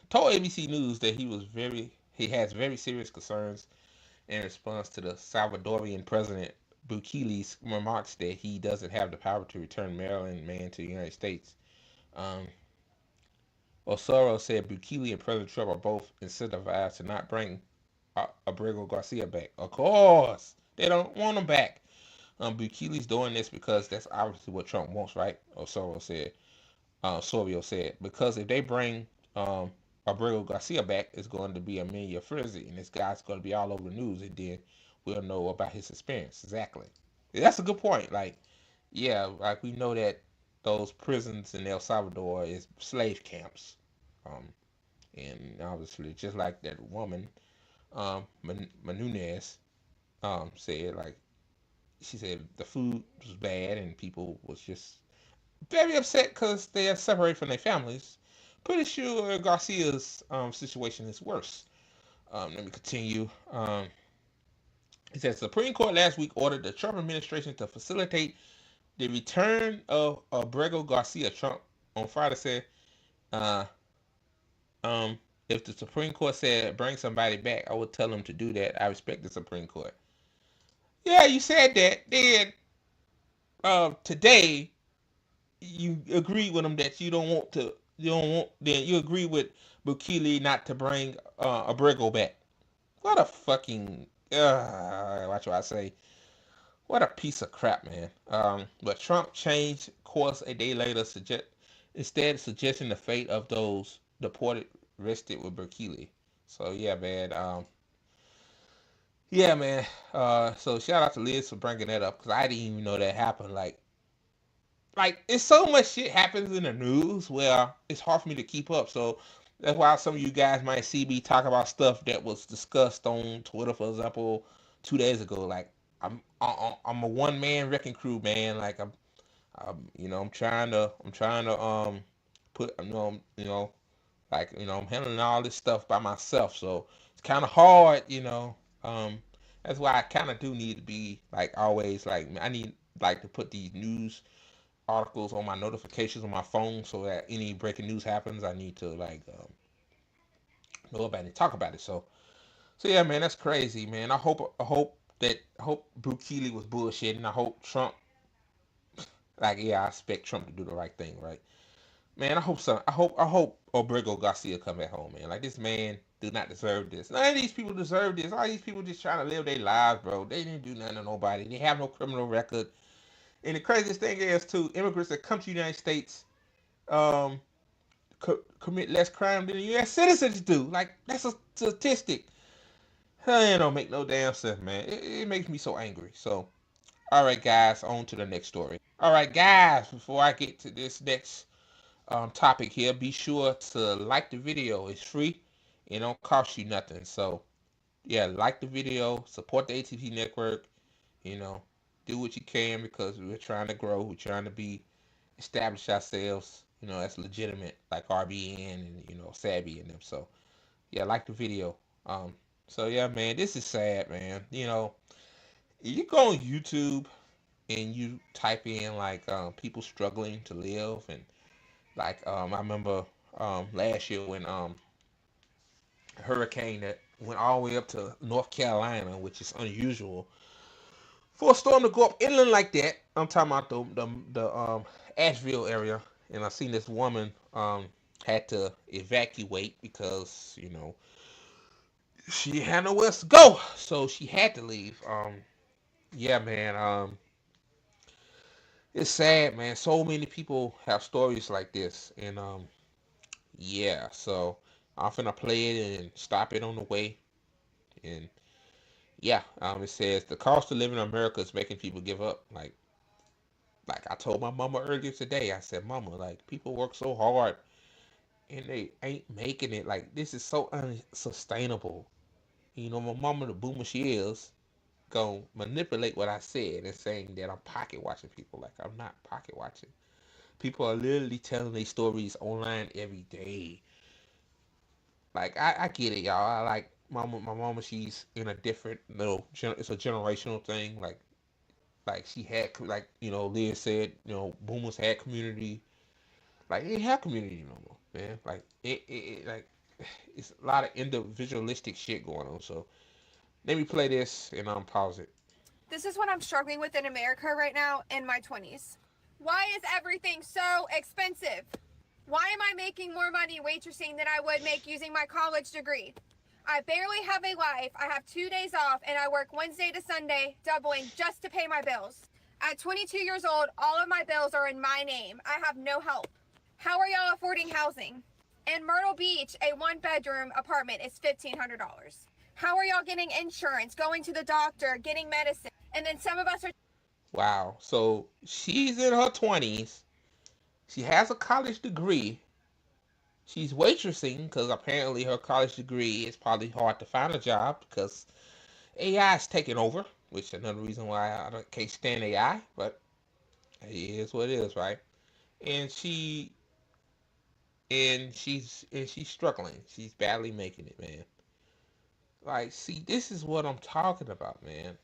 told ABC News that he has very serious concerns in response to the Salvadorian president Bukele's remarks that he doesn't have the power to return Maryland man to the United States. Um, Osoro said Bukele and President Trump are both incentivized to not bring Abrego Garcia back. Of course, They don't want them back. Bukele's doing this because that's obviously what Trump wants, right? Or Soros said. Sorio said, because if they bring Abrego Garcia back, it's going to be a media frenzy, and this guy's going to be all over the news, and then we'll know about his experience. Exactly. That's a good point. Like, yeah, like we know that those prisons in El Salvador is slave camps, um, and obviously, just like that woman, Menunez, said, like she said, the food was bad, and people was just very upset because they are separated from their families. Pretty sure Garcia's situation is worse. Let me continue. It says the Supreme Court last week ordered the Trump administration to facilitate the return of Abrego Garcia. Trump on Friday said, uh, if the Supreme Court said bring somebody back, I would tell them to do that. I respect the Supreme Court. Yeah, you said that. Then today you agree with them that you don't want to. You don't want. Then you agree with Bukele not to bring Abrego back. What a fucking watch what I say. What a piece of crap, man. But Trump changed course a day later, instead suggesting the fate of those deported rested with Bukele. So yeah, man. Yeah, man. So shout out to Liz for bringing that up because I didn't even know that happened. Like it's so much shit happens in the news where it's hard for me to keep up. So that's why some of you guys might see me talk about stuff that was discussed on Twitter, for example, 2 days ago. Like I'm a one man wrecking crew, man. Like I'm trying to put I'm handling all this stuff by myself. So it's kind of hard, That's why I kind of do need to be like always like I need like to put these news articles on my notifications on my phone so that any breaking news happens, I need to like know about it, talk about it. So yeah, man, that's crazy, man. I hope Bukele was bullshitting. I hope Trump, like, yeah, I expect Trump to do the right thing, right? Man, I hope so. I hope Obrego Garcia come back home, man. Like this man do not deserve this. None of these people deserve this. All these people just trying to live their lives, bro. They didn't do nothing to nobody. They have no criminal record. And the craziest thing is, too, immigrants that come to the United States um, commit less crime than the U.S. citizens do. Like, that's a statistic. It don't make no damn sense, man. It makes me so angry. So, all right, guys, on to the next story. All right, guys, before I get to this next topic here, be sure to like the video. It's free. It don't cost you nothing. So, yeah, like the video, support the ATP network, you know, do what you can because we're trying to grow. We're trying to establish ourselves, as legitimate like RBN and, Savvy and them. So, yeah, like the video. Um, so yeah, man, this is sad, man. You go on YouTube and you type in like people struggling to live and like I remember last year when a hurricane that went all the way up to North Carolina, which is unusual for a storm to go up inland like that. I'm talking about the Asheville area, and I seen this woman had to evacuate because she had nowhere else to go, so she had to leave. Yeah, man. It's sad, man. So many people have stories like this, and yeah. So I'm finna play it and stop it on the way, and yeah. It says the cost of living in America is making people give up. Like I told my mama earlier today, I said, Mama, like people work so hard and they ain't making it. Like this is so unsustainable. My mama, the boomer she is, gonna manipulate what I said and saying that I'm pocket watching people. Like I'm not pocket watching. People are literally telling their stories online every day. Like I get it, y'all. I like my mama. She's in a different it's a generational thing. Like she had Leah said, boomers had community. Like they have community no more, man. Like like it's a lot of individualistic shit going on. So let me play this and pause it. This is what I'm struggling with in America right now in my 20s. Why is everything so expensive? Why am I making more money waitressing than I would make using my college degree? I barely have a life. I have 2 days off and I work Wednesday to Sunday, doubling just to pay my bills. At 22 years old, all of my bills are in my name. I have no help. How are y'all affording housing? In Myrtle Beach, a 1-bedroom apartment is $1,500. How are y'all getting insurance, going to the doctor, getting medicine? And then some of us are. Wow. So she's in her 20s. She has a college degree. She's waitressing because apparently her college degree is probably hard to find a job because AI is taking over, which is another reason why can't stand AI, but it is what it is, right? And she's struggling. She's badly making it, man. Like, see, this is what I'm talking about, man.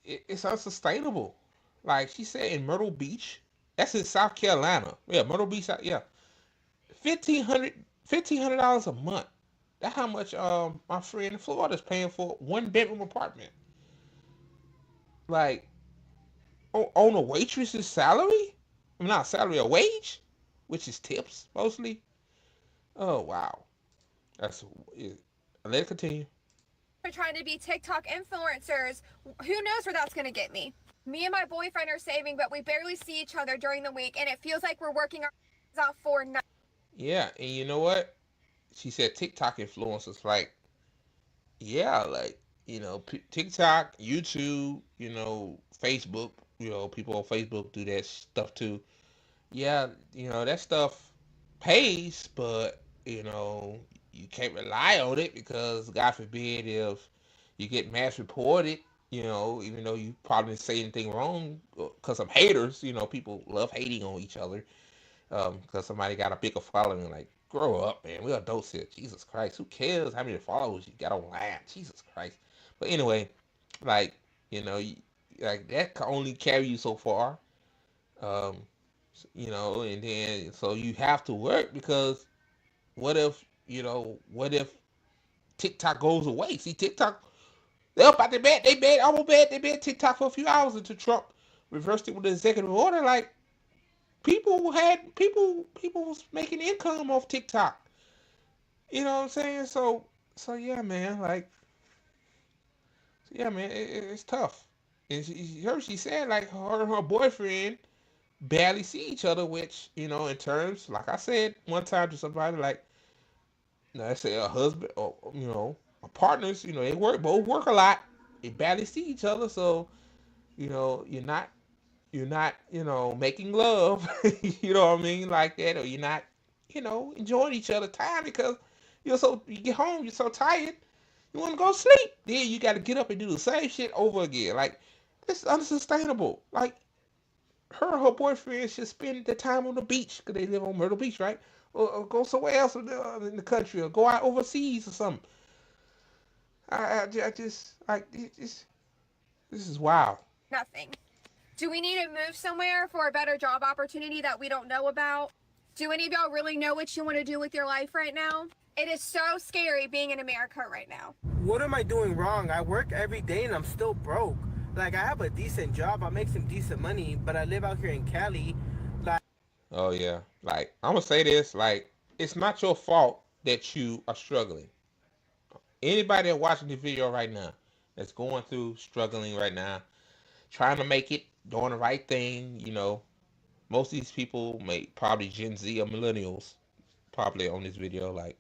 It's unsustainable. Like she said in Myrtle Beach, that's in South Carolina. Yeah, Myrtle Beach. Yeah, 1,500 $1,500 a month. That's how much my friend in Florida is paying for 1-bedroom apartment. Like on a waitress's salary. I mean, not salary, a wage, which is tips mostly. Oh wow, that's it. Let it continue. Trying to be TikTok influencers. Who knows where that's going to get me? Me and my boyfriend are saving, but we barely see each other during the week, and it feels like we're working our out for nothing. Yeah, and you know what? She said TikTok influencers. Like, yeah, like TikTok, YouTube, Facebook. People on Facebook do that stuff too. Yeah, that stuff pays, but you can't rely on it because God forbid if you get mass reported, even though you probably didn't say anything wrong, because of haters. People love hating on each other because somebody got a bigger following. Like, grow up, man. We're adults here. Jesus Christ, who cares how many followers you got online? Jesus Christ. But anyway, like like that can only carry you so far. Um, and then so you have to work because what if TikTok goes away? See, TikTok, they're about to ban, they banned TikTok for a few hours until Trump reversed it with an executive order. Like, people was making income off TikTok. You know what I'm saying? So yeah, man. Like, yeah, man, it's tough. And she said like her and her boyfriend barely see each other, which in terms, like I said one time to somebody, like, let's say a husband or partners, they both work a lot, they barely see each other, so you're not making love, you know what I mean, like that, or you're not enjoying each other time because you get home, you're so tired, you want to go sleep, then you got to get up and do the same shit over again. Like, it's unsustainable. Like, her boyfriend should spend the time on the beach because they live on Myrtle Beach, right? Or go somewhere else in the country, or go out overseas or something. I just like this is wild. Nothing. Do we need to move somewhere for a better job opportunity that we don't know about? Do any of y'all really know what you want to do with your life right now? It is so scary being in America right now. What am I doing wrong? I work every day and I'm still broke. Like, I have a decent job, I make some decent money, but I live out here in Cali. Like, Oh yeah, like, I'm gonna say this, like, it's not your fault that you are struggling. Anybody that's watching this video right now that's going through struggling right now, trying to make it, doing the right thing, most of these people may probably Gen Z or millennials probably on this video. Like,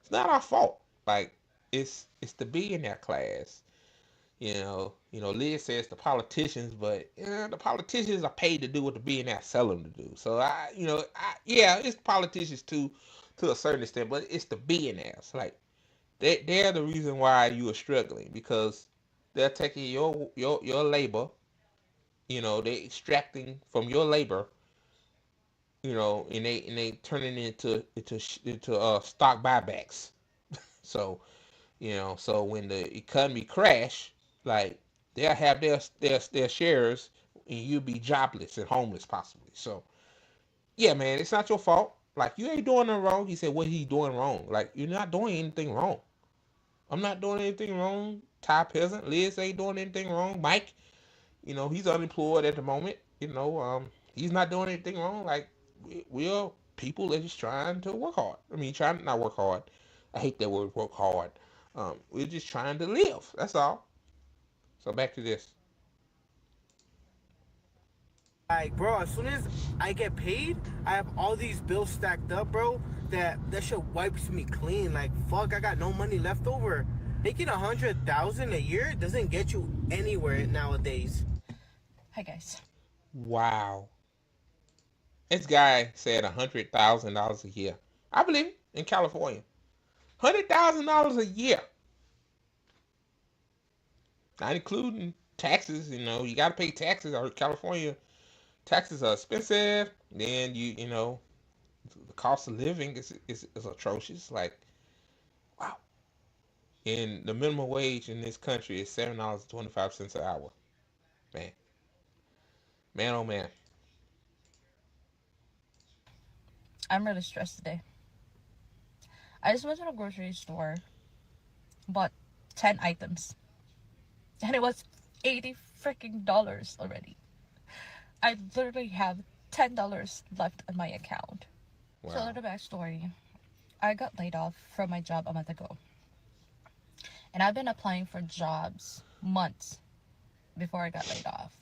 it's not our fault. Like, it's the billionaire class. Liz says the politicians, but the politicians are paid to do what the billionaires tell them to do. So yeah, it's politicians too, to a certain extent, but it's the billionaires. Like, they're the reason why you are struggling because they're taking your labor. They extracting from your labor. And they turning it into stock buybacks. So so when the economy crash, like, they'll have their shares, and you'll be jobless and homeless possibly. So yeah, man, it's not your fault. Like, you ain't doing nothing wrong. He said, what he doing wrong? Like, you're not doing anything wrong. I'm not doing anything wrong. Ty Peasant, Liz ain't doing anything wrong. Mike, he's unemployed at the moment. He's not doing anything wrong. Like, we are people that just trying to work hard. I mean, trying to not work hard. I hate that word work hard. We're just trying to live. That's all. So back to this. Like, bro, as soon as I get paid, I have all these bills stacked up, bro. That shit wipes me clean. Like, fuck, I got no money left over. Making 100,000 a year doesn't get you anywhere nowadays. Hi, guys. Wow. This guy said $100,000 a year. I believe it. In California, $100,000 a year, not including taxes. You got to pay taxes. Or California taxes are expensive. Then the cost of living is atrocious. Like, wow. And the minimum wage in this country is $7.25 an hour. Man, man, oh man. I'm really stressed today. I just went to the grocery store, bought 10 items, and it was 80 freaking dollars already. I literally have $10 left in my account. So, a Wow. little backstory. I got laid off from my job a month ago, and I've been applying for jobs months before I got laid off.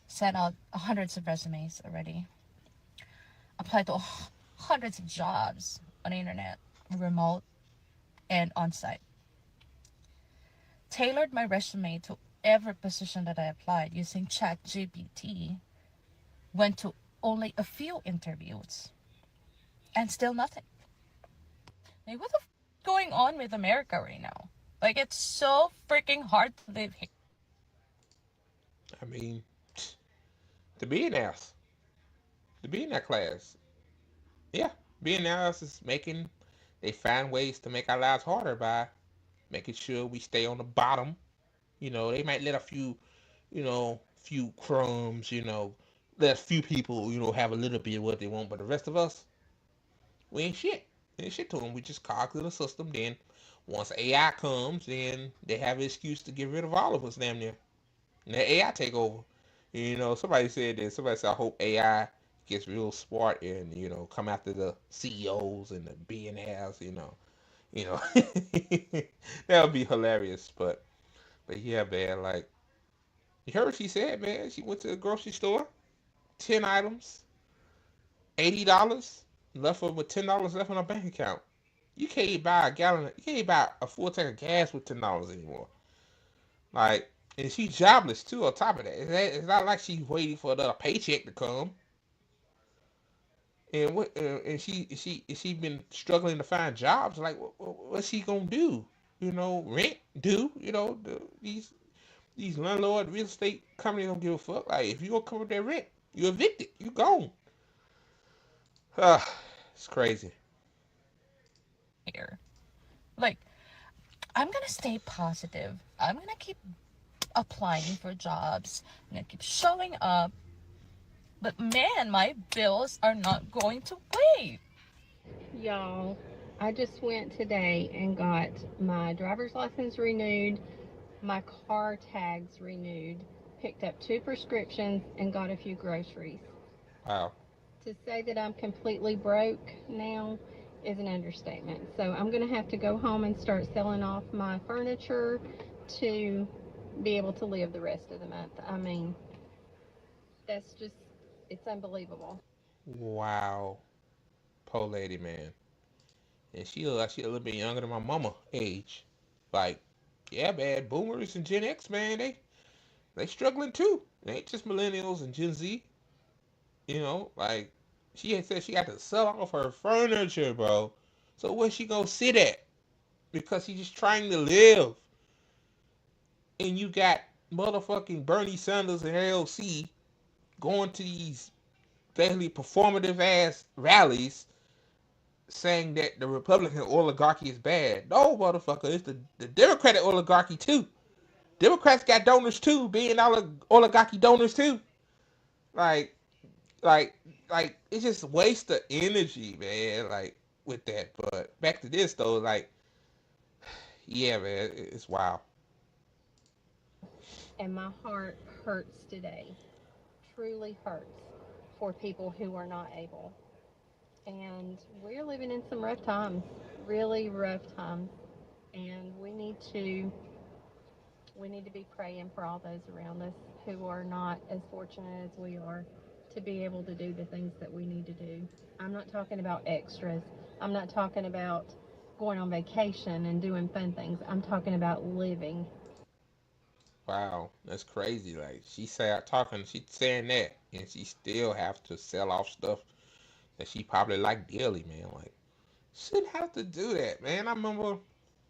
Sent out hundreds of resumes already. Applied to hundreds of jobs on the internet, remote and on site. Tailored my resume to every position that I applied using ChatGPT. Went to only a few interviews and still nothing. Like, what the is going on with America right now? Like, it's so freaking hard to live here. I mean, to be an ass, to be in that class, yeah, being an ass is making. They find ways to make our lives harder by making sure we stay on the bottom. They might let a few crumbs. Let a few people, have a little bit of what they want, but the rest of us, we ain't shit. We ain't shit to them. We just cogs in the system. Then once AI comes, then they have an excuse to get rid of all of us, damn near. And let AI take over. Somebody said that. Somebody said, I hope AI gets real smart and come after the CEOs and the billionaires. You know, that would be hilarious. But yeah, man. Like, you heard what she said, man. She went to the grocery store, 10 items, $80, left her with $10 left in her bank account. You can't buy a gallon. You can't buy a full tank of gas with $10 anymore. Like, and she's jobless too. On top of that, it's not like she's waiting for another paycheck to come. And she been struggling to find jobs. Like, what's she gonna do? Rent due. These landlord real estate companies don't give a fuck. Like, if you gonna come with that rent, you evicted. You gone. It's crazy. Like, I'm gonna stay positive. I'm gonna keep applying for jobs. I'm gonna keep showing up. But man, my bills are not going to wait. Y'all, I just went today and got my driver's license renewed, my car tags renewed, picked up two prescriptions, and got a few groceries. Wow. To say that I'm completely broke now is an understatement. So I'm going to have to go home and start selling off my furniture to be able to live the rest of the month. I mean, that's just, it's unbelievable. Wow. Poor lady, man. And she a little bit younger than my mama age. Like, yeah, man. Boomers and Gen X, man. They struggling too. It ain't just millennials and Gen Z. Like, she had said she had to sell off her furniture, bro. So where she gonna sit at? Because she's just trying to live. And you got motherfucking Bernie Sanders and AOC going to these basically performative ass rallies saying that the Republican oligarchy is bad. No, motherfucker, it's the Democratic oligarchy too. Democrats got donors too, being oligarchy donors too. Like, like, like, it's just waste of energy, man. Like, with that. But back to this though, like, yeah, man, it's wild. And my heart hurts today, truly hurts for people who are not able. And we're living in some rough times, really rough times. And we need to be praying for all those around us who are not as fortunate as we are to be able to do the things that we need to do. I'm not talking about extras. I'm not talking about going on vacation and doing fun things. I'm talking about living. Wow, that's crazy. Like she's saying that, and she still have to sell off stuff that she probably like dearly, man. Like, shouldn't have to do that, man. I remember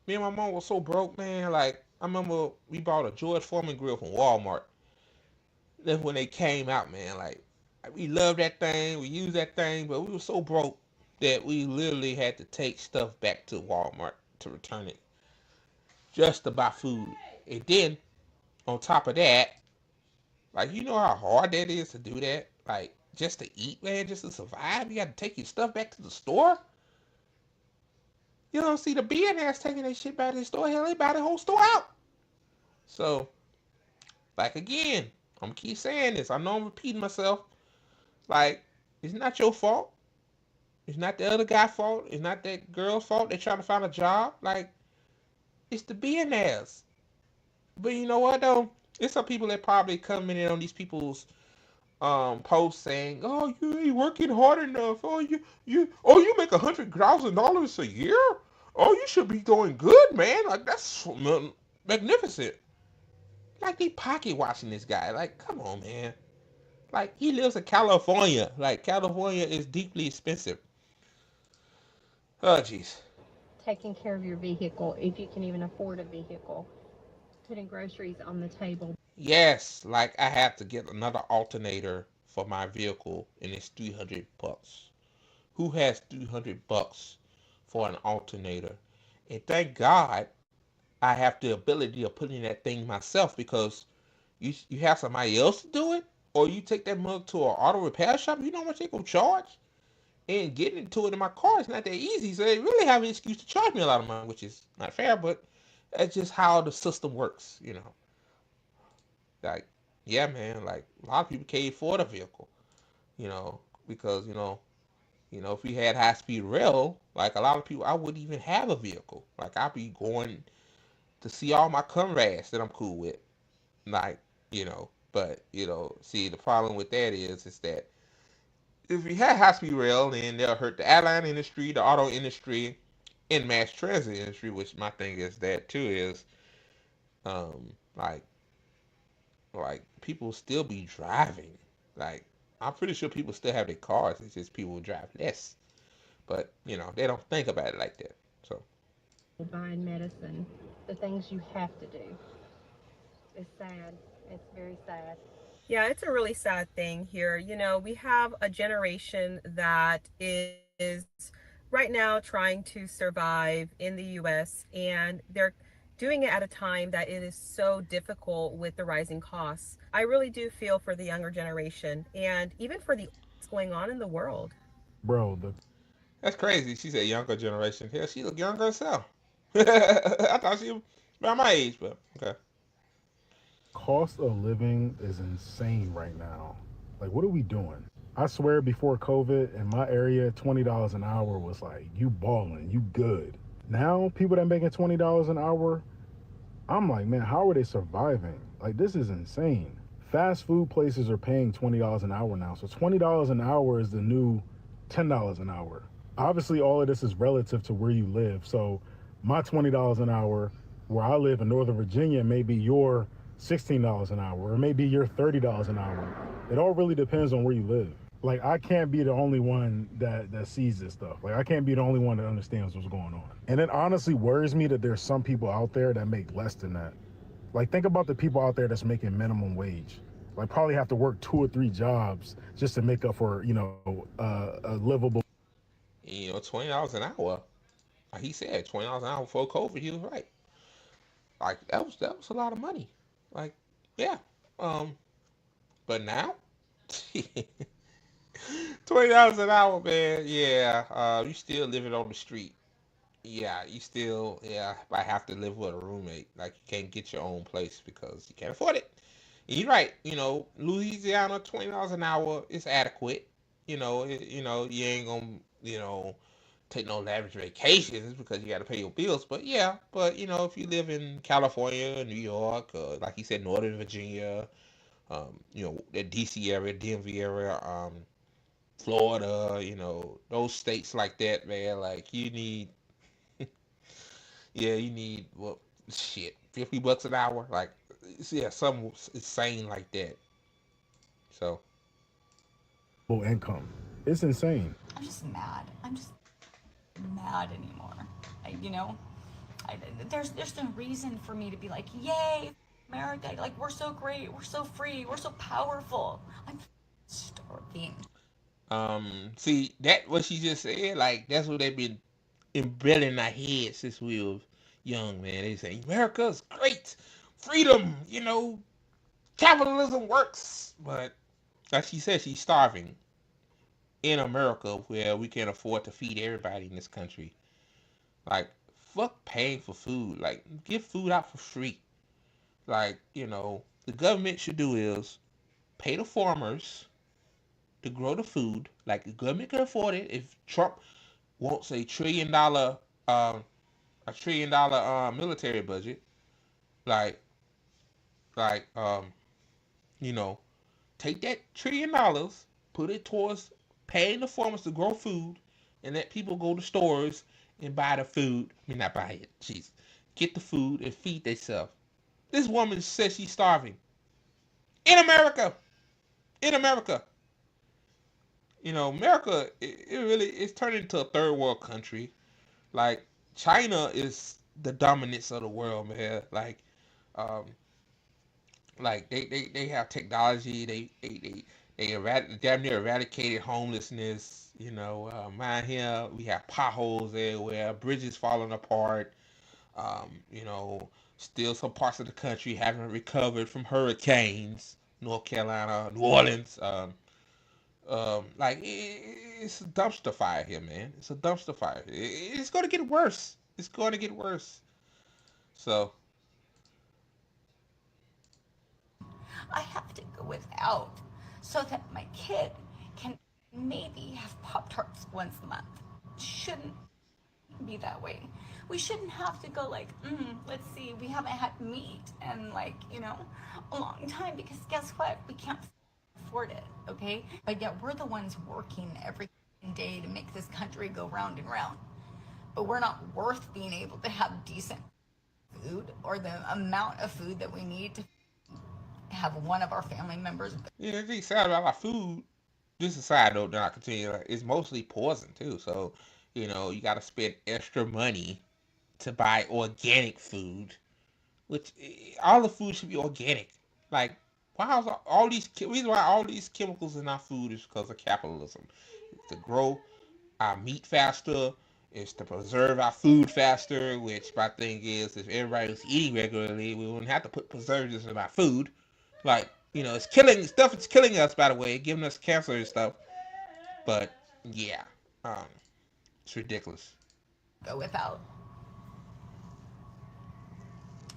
me and my mom was so broke, man. Like, I remember we bought a George Foreman grill from Walmart. That's when they came out, man. Like, we loved that thing, we used that thing, but we were so broke that we literally had to take stuff back to Walmart to return it just to buy food. And then on top of that, like, you know how hard that is to do that? Like, just to eat, man, just to survive. You got to take your stuff back to the store. You don't see the billionaires taking their shit back to the store. Hell, they buy the whole store out. So, like, again, I'm gonna keep saying this. I know I'm repeating myself. Like, it's not your fault. It's not the other guy's fault. It's not that girl's fault. They're trying to find a job. Like, it's the billionaires. But you know what, though? There's some people that probably coming in on these people's post saying, "Oh, you ain't working hard enough. You make $100,000 a year. Oh, you should be doing good, man. Like that's magnificent." Like they pocket watching this guy. Like, come on, man. Like he lives in California. Like California is deeply expensive. Oh, jeez. Taking care of your vehicle if you can even afford a vehicle, putting groceries on the table. Yes, like I have to get another alternator for my vehicle, and it's $300. Who has $300 for an alternator? And thank God I have the ability of putting that thing myself because you have somebody else to do it, or you take that mug to an auto repair shop. You know how much they gonna charge? And getting into it in my car is not that easy. So they really have an excuse to charge me a lot of money, which is not fair, but that's just how the system works. Like yeah, man. Like a lot of people can't afford a vehicle. You know, because if we had high speed rail, like a lot of people, I wouldn't even have a vehicle. Like I'd be going to see all my comrades that I'm cool with. Like, but see the problem with that is that if we had high speed rail, then they'll hurt the airline industry, the auto industry, and mass transit industry. Which my thing is that too is like people still be driving. Like I'm pretty sure people still have their cars. It's just people drive less. But they don't think about it like that. So Buying medicine, the things you have to do. It's sad. It's very sad. Yeah, it's a really sad thing here. We have a generation that is right now trying to survive in the US, and they're doing it at a time that it is so difficult with the rising costs. I really do feel for the younger generation and even for the what's going on in the world. Bro, the that's crazy. She said younger generation. Hell, she look younger herself. I thought she was about my age, but okay. cost of living is insane right now. Like, what are we doing? I swear, before COVID in my area, $20 an hour was like, you balling, you good. Now, people that making $20 an hour, I'm like, man, how are they surviving? Like, this is insane. Fast food places are paying $20 an hour now. So $20 an hour is the new $10 an hour. Obviously, all of this is relative to where you live. So my $20 an hour, where I live in Northern Virginia, may be your $16 an hour, or maybe your $30 an hour. It all really depends on where you live. Like, I can't be the only one that sees this stuff. Like, I can't be the only one that understands what's going on. And it honestly worries me that there's some people out there that make less than that. Like, think about the people out there that's making minimum wage. Like, probably have to work 2 or 3 jobs just to make up for, a livable. $20 an hour. Like he said, $20 an hour before COVID. He was right. Like that was a lot of money. Like yeah. Um, but now, $20 an hour, man. Yeah. You still living on the street. Yeah, you still might have to live with a roommate. Like you can't get your own place because you can't afford it. And you're right. Louisiana $20 an hour is adequate. You ain't gonna you know, take no lavish vacations because you got to pay your bills. But yeah, but if you live in California, New York, like you said, Northern Virginia, the DC area, DMV area, Florida, those states like that, man. Like yeah, you need well, shit, $50 an hour, like yeah, something insane like that. So Income. It's insane. I'm just mad. I'm just mad anymore. You know, there's no reason for me to be like, yay, America! Like we're so great, we're so free, we're so powerful. I'm starving. see that what she just said, like that's what they've been embedded in our heads since we were young, man. They say America's great, freedom, capitalism works, but like she said, she's starving in America where we can't afford to feed everybody in this country. Like, fuck paying for food. Like, give food out for free. Like, the government should do is pay the farmers to grow the food. Like, the government can afford it. If Trump wants um, a $1 trillion military budget, like, like, you know, take that $1 trillion, put it towards paying the farmers to grow food, and let people go to stores and buy the food. I mean, not buy it. Jeez, get the food and feed themselves. This woman says she's starving in America. In America, America it really it's turning into a third world country. Like China is the dominance of the world, man. Um, like they have technology. They damn near eradicated homelessness. Mine here we have potholes everywhere, bridges falling apart. Still some parts of the country haven't recovered from hurricanes. North Carolina, New Orleans. Like it's a dumpster fire here, man. It's a dumpster fire. It's going to get worse. It's going to get worse. So I have to go without so that my kid can maybe have Pop Tarts once a month. Shouldn't be that way. We shouldn't have to go like, let's see, we haven't had meat in a long time because guess what? We can't afford it, okay? But yet we're the ones working every day to make this country go round and round. But we're not worth being able to have decent food or the amount of food that we need to have one of our family members. yeah, the thing sad about our food. Just a side note, then I continue. Like, it's mostly poison too. So you got to spend extra money to buy organic food, which all the food should be organic. Like, why is all these reason why all these chemicals in our food is because of capitalism. It's to grow our meat faster. It's to preserve our food faster. Which my thing is, if everybody was eating regularly, we wouldn't have to put preservatives in our food. Like, it's killing stuff. It's killing us, by the way, giving us cancer and stuff. But yeah, it's ridiculous. Go without.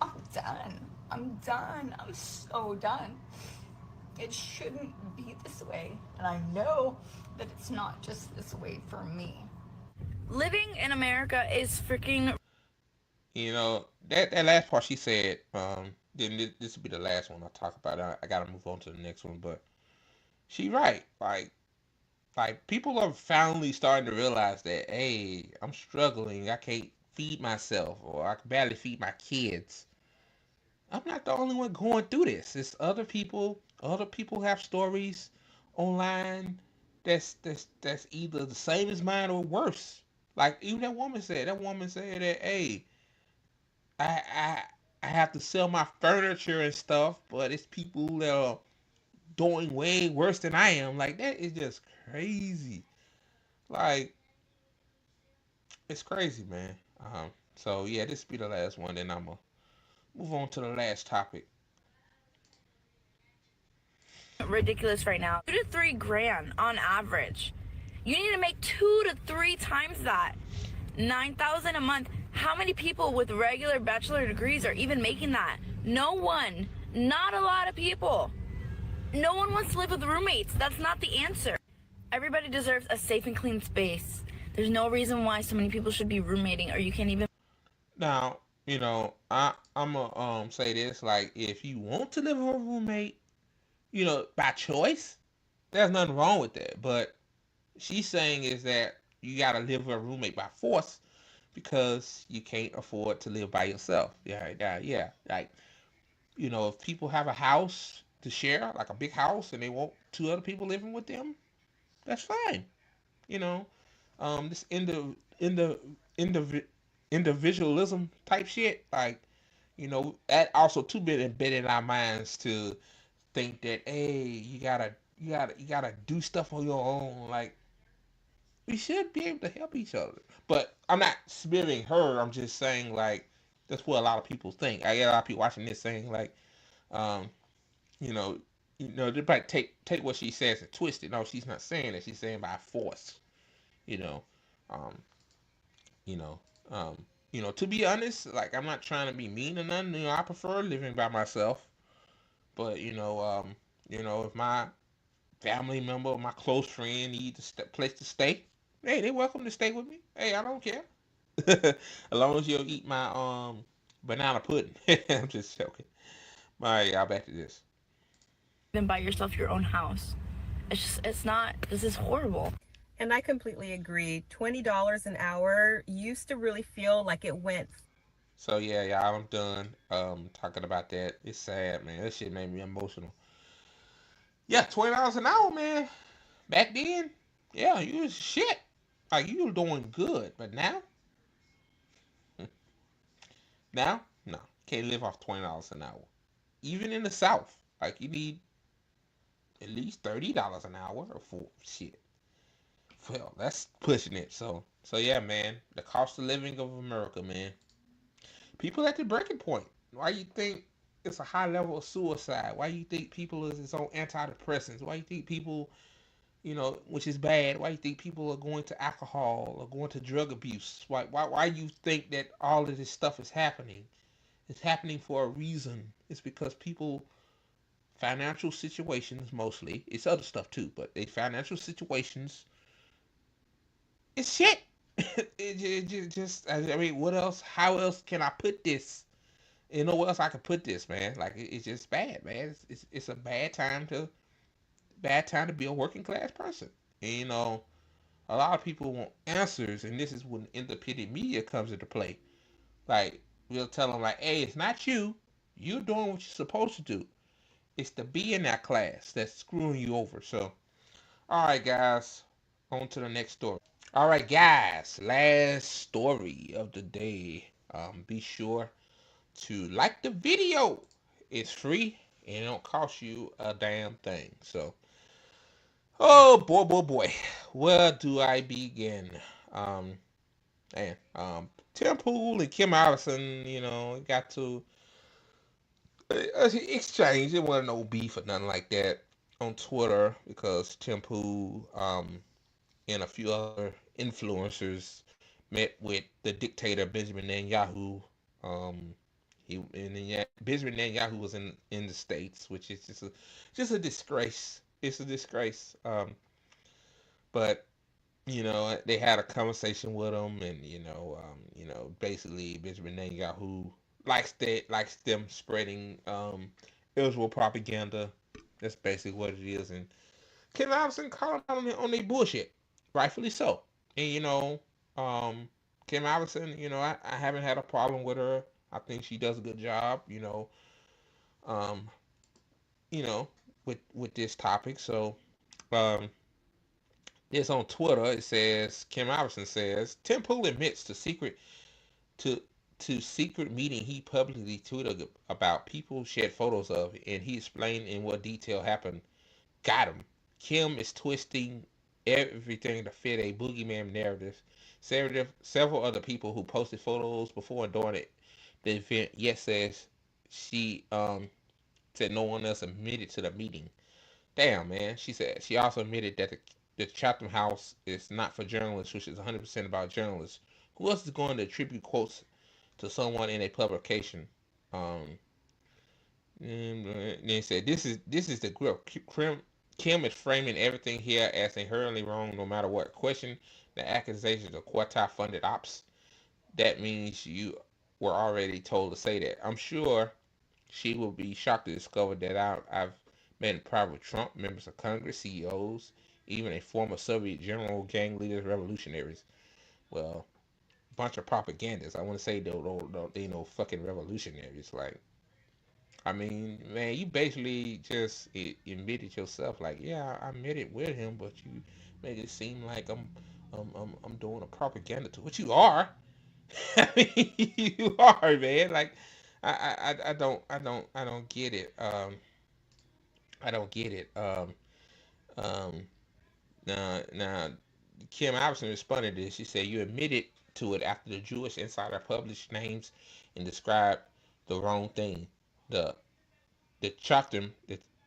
I'm done. I'm done. I'm so done. It shouldn't be this way. And I know that it's not just this way for me. Living in America is freaking. That last part she said. Then this will be the last one I talk about. I gotta move on to the next one, but she right. Like people are finally starting to realize that hey, I'm struggling. I can't feed myself, or I can barely feed my kids. I'm not the only one going through this. It's other people. Other people have stories online that's either the same as mine or worse. Like even that woman said. That woman said that hey, I I I have to sell my furniture and stuff, but it's people that are doing way worse than I am. Like that is just crazy. Like it's crazy, man. So yeah, this be the last one. Then I'm gonna move on to the last topic. Ridiculous right now. 2 to 3 grand on average. You need to make 2 to 3 times that. 9,000 a month. How many people with regular bachelor degrees are even making that? No one. Not a lot of people. No one wants to live with roommates. That's not the answer. Everybody deserves a safe and clean space. There's no reason why so many people should be roommating, or you can't even. Now, I'm gonna say this: like, if you want to live with a roommate, by choice, there's nothing wrong with that. But she's saying is that you gotta live with a roommate by force because you can't afford to live by yourself. Yeah, yeah, yeah. Like, if people have a house to share, like a big house, and they want two other people living with them, that's fine. You know, this individualism type shit, like, that also too been embedded in our minds to think that, hey, you gotta do stuff on your own. Like, we should be able to help each other. But I'm not smearing her. I'm just saying, like, that's what a lot of people think. I get a lot of people watching this saying, like, um, you know, they might take what she says and twist it. No, she's not saying that. She's saying by force. You know, um, you know, um, To be honest, like, I'm not trying to be mean or nothing. I prefer living by myself. But if my family member or my close friend needs a place to stay, hey, they're welcome to stay with me. Hey, I don't care. As long as you'll eat my banana pudding. I'm just joking. All right, y'all, back to this. Even buy yourself your own house. It's not, this is horrible. And I completely agree. $20 an hour used to really feel like it went. So yeah, y'all, I'm done talking about that. It's sad, man. That shit made me emotional. Yeah, $20 an hour, man. Back then, yeah, you was shit. Like, you were doing good, but now, now, no, can't live off $20 an hour. Even in the South, like, you need at least $30 an hour or for shit. Well, that's pushing it. So yeah, man. The cost of living of America, man. People at the breaking point. Why you think it's a high level of suicide? Why you think people is on antidepressants? Why you think people, which is bad? Why you think people are going to alcohol or going to drug abuse? Why you think that all of this stuff is happening? It's happening for a reason. It's because people financial situations mostly. It's other stuff too, but they financial situations. It's shit. Just I mean, what else? How else can I put this? Where else I can put this, man? Like, it's just bad, man. It's a bad time to be a working class person. And, a lot of people want answers, and this is when independent media comes into play. Like, we'll tell them, like, hey, it's not you. You're doing what you're supposed to do. It's the B in that class that's screwing you over. So, all right, guys, on to the next story. All right, guys, last story of the day. Be sure to like the video. It's free and it don't cost you a damn thing. So, oh boy, boy, boy, where do I begin? Um, Tim Pool and Kim Iverson, got to exchange. It wasn't no beef or nothing like that on Twitter because Tim Pool, and a few other influencers met with the dictator Benjamin Netanyahu. Um, Benjamin Netanyahu was in the states, which is just a disgrace. It's a disgrace. But they had a conversation with him, and basically Benjamin Netanyahu likes them spreading Israel propaganda. That's basically what it is, and Kim Iverson calling out on their bullshit, rightfully so. And Kim Iverson, I haven't had a problem with her. I think she does a good job, um, you know, with this topic. So, um, it's on Twitter. It says Kim Iverson says Tim Pool admits to secret meeting he publicly tweeted about. People shared photos of, and he explained in what detail happened. Got him. Kim is twisting everything to fit a boogeyman narrative. Several other people who posted photos before and during the event yet she said no one else admitted to the meeting. Damn, man. She said she also admitted that the Chatham House is not for journalists, which is 100% about journalists. Who else is going to attribute quotes to someone in a publication? And they said this is the Kim is framing everything here as inherently wrong no matter what. Question the accusations of quarter-funded ops. That means you were already told to say that. I'm sure she will be shocked to discover that I've met in private with Trump, members of Congress, CEOs, even a former Soviet general, gang leaders, revolutionaries. Well, bunch of propagandists. I want to say they know fucking revolutionaries. Like, I mean, man, you basically just admitted yourself. Like, yeah, I met it with him, but you made it seem like I'm doing a propaganda to what you are. I mean, you are, man. Like, I don't get it. I don't get it. Um, now, Kim Iverson responded to this. She said, "You admitted to it after the Jewish Insider published names and described the wrong thing. The the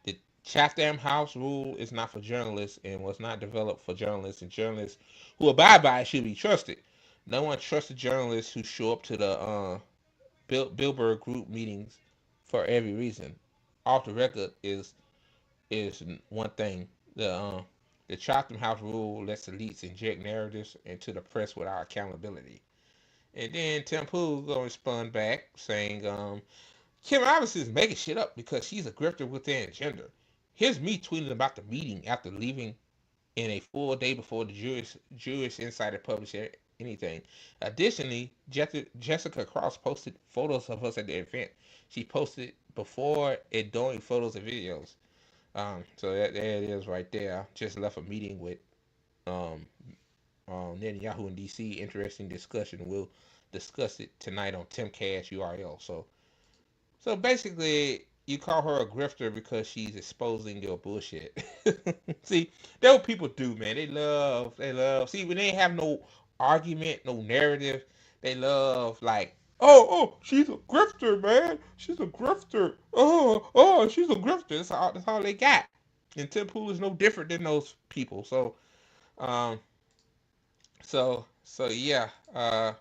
the Chatham House rule is not for journalists and was not developed for journalists, and journalists who abide by it should be trusted. No one trusts the journalists who show up to the Bilderberg Group meetings for every reason. Off the record is one thing. The Chatham House rule lets elites inject narratives into the press without accountability." And then Tim Pool gonna respond back saying, Kim obviously is making shit up because she's a grifter with an agenda. Here's me tweeting about the meeting after leaving in a full day before the Jewish Insider published anything. Additionally, Jessica Cross posted photos of us at the event. She posted before and during photos and videos. So there it is right there. Just left a meeting with um, Netanyahu in D.C. Interesting discussion. We'll discuss it tonight on Timcast URL. So basically, you call her a grifter because she's exposing your bullshit. See, that's what people do, man. They love. See, when they have no argument, no narrative, they love like, she's a grifter, man. She's a grifter. She's a grifter. That's all they got. And Tim Pool is no different than those people. Um, so yeah. Uh,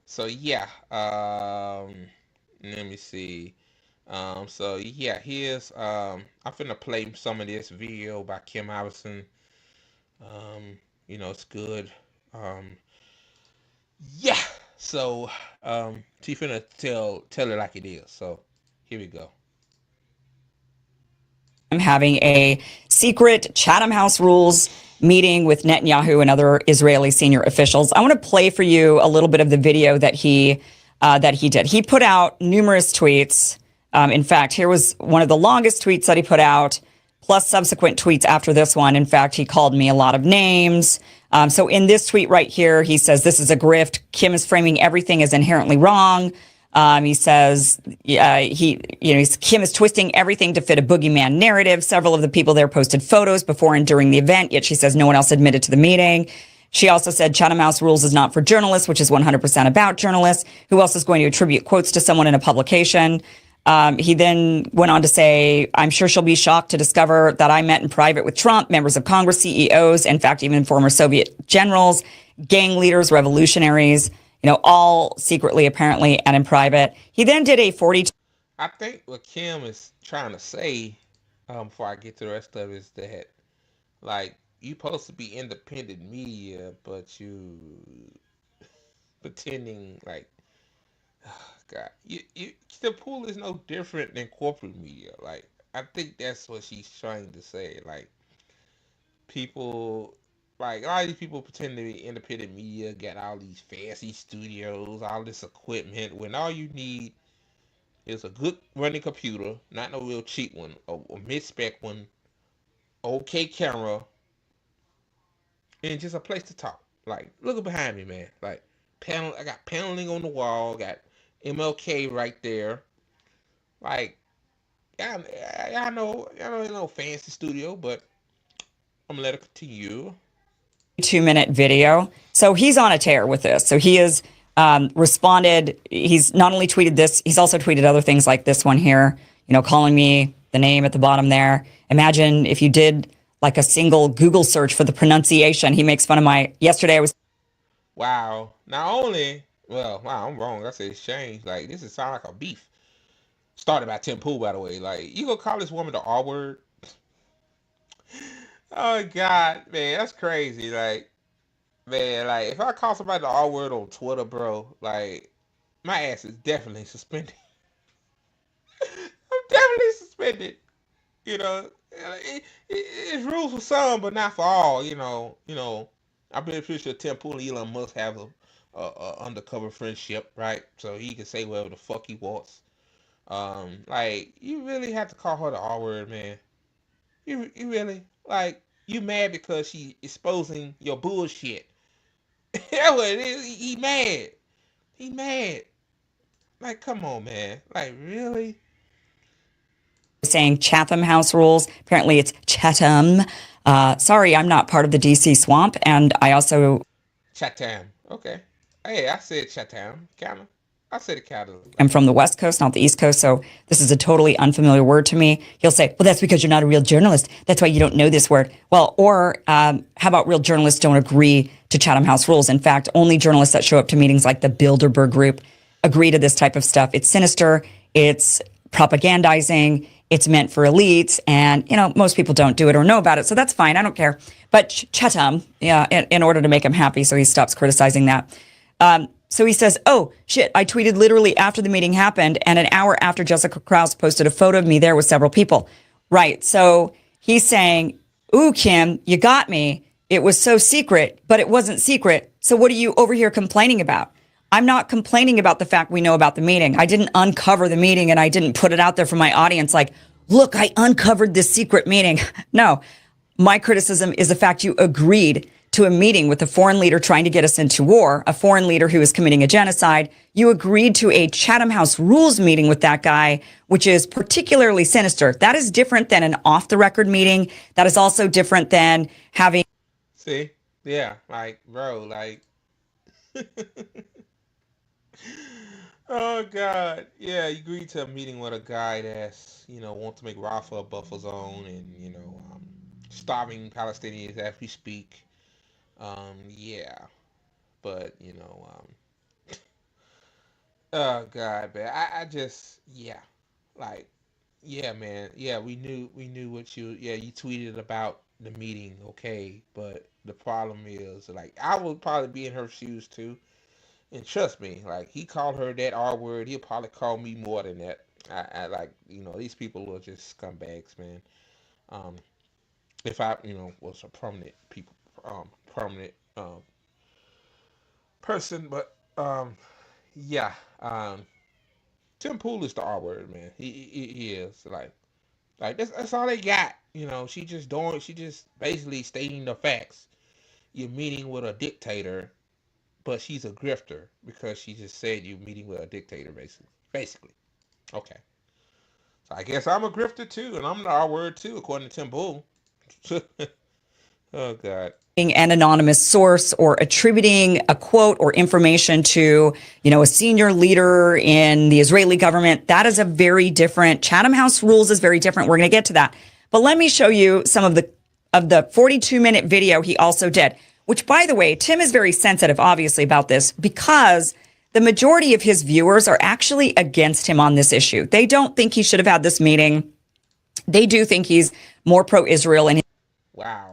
so yeah. Let me see. So yeah, I'm finna play some of this video by Kim Iverson. It's good. Um, yeah. So she finna tell it like it is. So here we go. I'm having a secret Chatham House rules meeting with Netanyahu and other Israeli senior officials. I want to play for you a little bit of the video that he did. He put out numerous tweets. In fact, here was one of the longest tweets that he put out, plus subsequent tweets after this one. In fact, he called me a lot of names. So in this tweet right here, he says, "This is a grift. Kim is framing everything as inherently wrong." He says Kim is twisting everything to fit a boogeyman narrative. Several of the people there posted photos before and during the event, yet she says no one else admitted to the meeting. She also said Chatham House rules is not for journalists, which is 100% about journalists. Who else is going to attribute quotes to someone in a publication? He then went on to say, "I'm sure she'll be shocked to discover that I met in private with Trump, members of Congress, CEOs, in fact, even former Soviet generals, gang leaders, revolutionaries, all secretly, apparently, and in private." He then did a 42. I think what Kim is trying to say, before I get to the rest of it, is that, like, you supposed to be independent media, but you pretending like, God, the pool is no different than corporate media. Like, I think that's what she's trying to say. Like, people, like a lot of these people pretend to be independent media, get all these fancy studios, all this equipment, when all you need is a good running computer, not no real cheap one, a mid spec one, okay camera, and just a place to talk. Like, look behind me, man. Like, I got paneling on the wall, got MLK right there. Like, y'all know no fancy studio, but I'm gonna let it continue. 2-minute video. So he's on a tear with this. So he has responded. He's not only tweeted this, he's also tweeted other things like this one here, calling me the name at the bottom there. Imagine if you did like a single Google search for the pronunciation. He makes fun of yesterday I was. Wow. Wow, I'm wrong. I said exchange. Like, this is sound like a beef. Started by Tim Pool, by the way. Like, you gonna call this woman the R word? Oh God, man, that's crazy. Like, man, like if I call somebody the R word on Twitter, bro, like my ass is definitely suspended. I'm definitely suspended. You know, it's rules for some, but not for all. I'm pretty sure Tim Pool and Elon Musk have a undercover friendship, right? So he can say whatever the fuck he wants. Like you really have to call her the R word, man. You really like you mad because she exposing your bullshit. That's what it is. He mad. He mad. Like, come on, man. Like, really? Saying Chatham House rules. Apparently it's Chatham. Sorry, I'm not part of the DC swamp. And I also Chatham. Okay. Hey, I said Chatham. Kinda. I said it kinda am like from the West Coast, not the East Coast. So this is a totally unfamiliar word to me. He'll say, well, that's because you're not a real journalist. That's why you don't know this word. Well, or how about real journalists don't agree to Chatham House rules? In fact, only journalists that show up to meetings like the Bilderberg Group agree to this type of stuff. It's sinister. It's propagandizing. It's meant for elites. And, most people don't do it or know about it. So that's fine. I don't care. But Chatham, yeah, in order to make him happy, so he stops criticizing that. So he says, oh, shit, I tweeted literally after the meeting happened, and an hour after Jessica Krause posted a photo of me there with several people. Right. So he's saying, ooh, Kim, you got me. It was so secret, but it wasn't secret. So what are you over here complaining about? I'm not complaining about the fact we know about the meeting. I didn't uncover the meeting and I didn't put it out there for my audience like, look, I uncovered this secret meeting. No, my criticism is the fact you agreed to a meeting with a foreign leader trying to get us into war, a foreign leader who is committing a genocide. You agreed to a Chatham House rules meeting with that guy, which is particularly sinister. That is different than an off the record meeting. That is also different than having. see? Yeah, like, bro, like oh God. Yeah, you agreed to a meeting with a guy that's, want to make Rafah a buffer zone and, starving Palestinians as we speak. Yeah. But, oh God, man. I just yeah. Like, yeah, man. Yeah, we knew what you tweeted about the meeting, okay, but the problem is like I would probably be in her shoes too. And trust me, like he called her that R word, he'll probably call me more than that. I like, these people are just scumbags, man. Um, if I, was a prominent person, but yeah, Tim Pool is the R word, man. He is like that's all they got. She just basically stating the facts. You're meeting with a dictator, but she's a grifter because she just said you're meeting with a dictator, basically. Basically. Okay. So I guess I'm a grifter too, and I'm the R word too, according to Tim Pool. Oh God. An anonymous source or attributing a quote or information to, a senior leader in the Israeli government. That is a very different. Chatham House rules is very different. We're going to get to that. But let me show you some of the 42-minute video he also did, which, by the way, Tim is very sensitive, obviously, about this because the majority of his viewers are actually against him on this issue. They don't think he should have had this meeting. They do think he's more pro-Israel. And wow.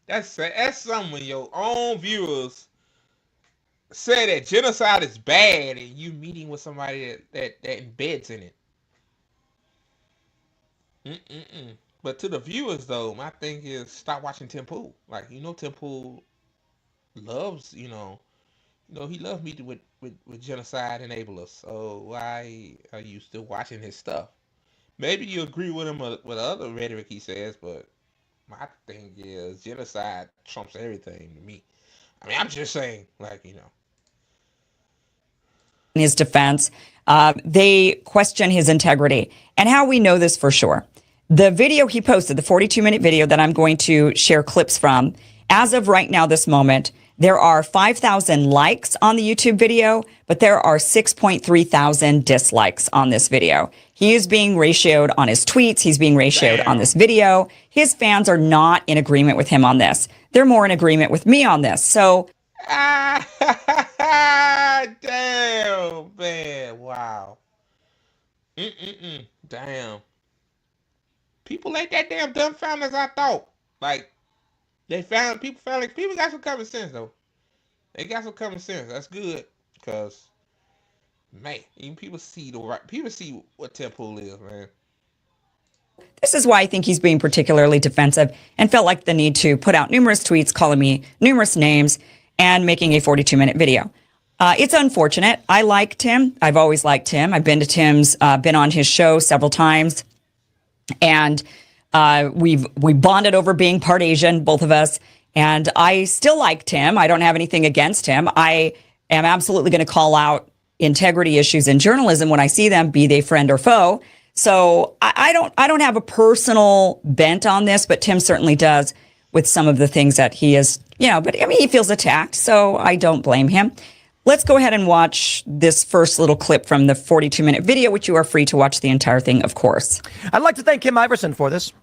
That's something when your own viewers say that genocide is bad and you meeting with somebody that embeds in it. Mm-mm-mm. But to the viewers though, my thing is stop watching Tim Pool. Like, Tim Pool loves, he loves me with genocide enablers. So why are you still watching his stuff? Maybe you agree with him with other rhetoric he says, but my thing is genocide trumps everything to me. I mean, I'm just saying, like, in his defense, they question his integrity. And how we know this for sure. The video he posted, the 42-minute video that I'm going to share clips from, as of right now, this moment, there are 5,000 likes on the YouTube video, but there are 6.3 thousand dislikes on this video. He is being ratioed on his tweets. He's being ratioed on this video. His fans are not in agreement with him on this. They're more in agreement with me on this. So, damn, man, wow. Damn. People ain't that damn dumbfounded as I thought. Like people got some common sense though. They got some common sense. That's good because man, even people see what Temple is, man. This is why I think he's being particularly defensive and felt like the need to put out numerous tweets calling me numerous names and making a 42-minute video. It's unfortunate. I like Tim. I've always liked Tim. I've been to Tim's, been on his show several times, and we bonded over being part Asian, both of us. And I still like Tim. I don't have anything against him. I am absolutely going to call out integrity issues in journalism when I see them, be they friend or foe. So I don't have a personal bent on this, but Tim certainly does with some of the things that he is, but I mean, he feels attacked, so I don't blame him. Let's go ahead and watch this first little clip from the 42-minute video, which you are free to watch the entire thing, of course. I'd like to thank Kim Iverson for this.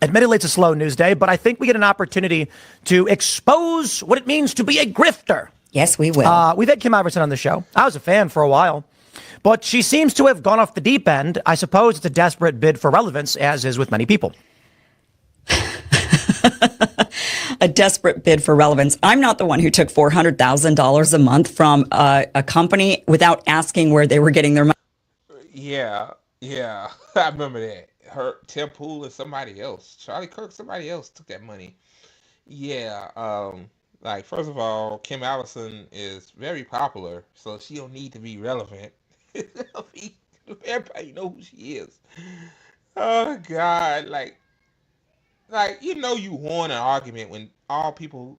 Admittedly, it's a slow news day, but I think we get an opportunity to expose what it means to be a grifter. Yes, we will. We've had Kim Iverson on the show. I was a fan for a while. But she seems to have gone off the deep end. I suppose it's a desperate bid for relevance, as is with many people. A desperate bid for relevance. I'm not the one who took $400,000 a month from a company without asking where they were getting their money. Yeah. I remember that. Tim Pool and somebody else. Charlie Kirk, somebody else took that money. Yeah. Like, first of all, Kim Allison is very popular, so she don't need to be relevant. Everybody know who she is. Oh God, like you won an argument when all people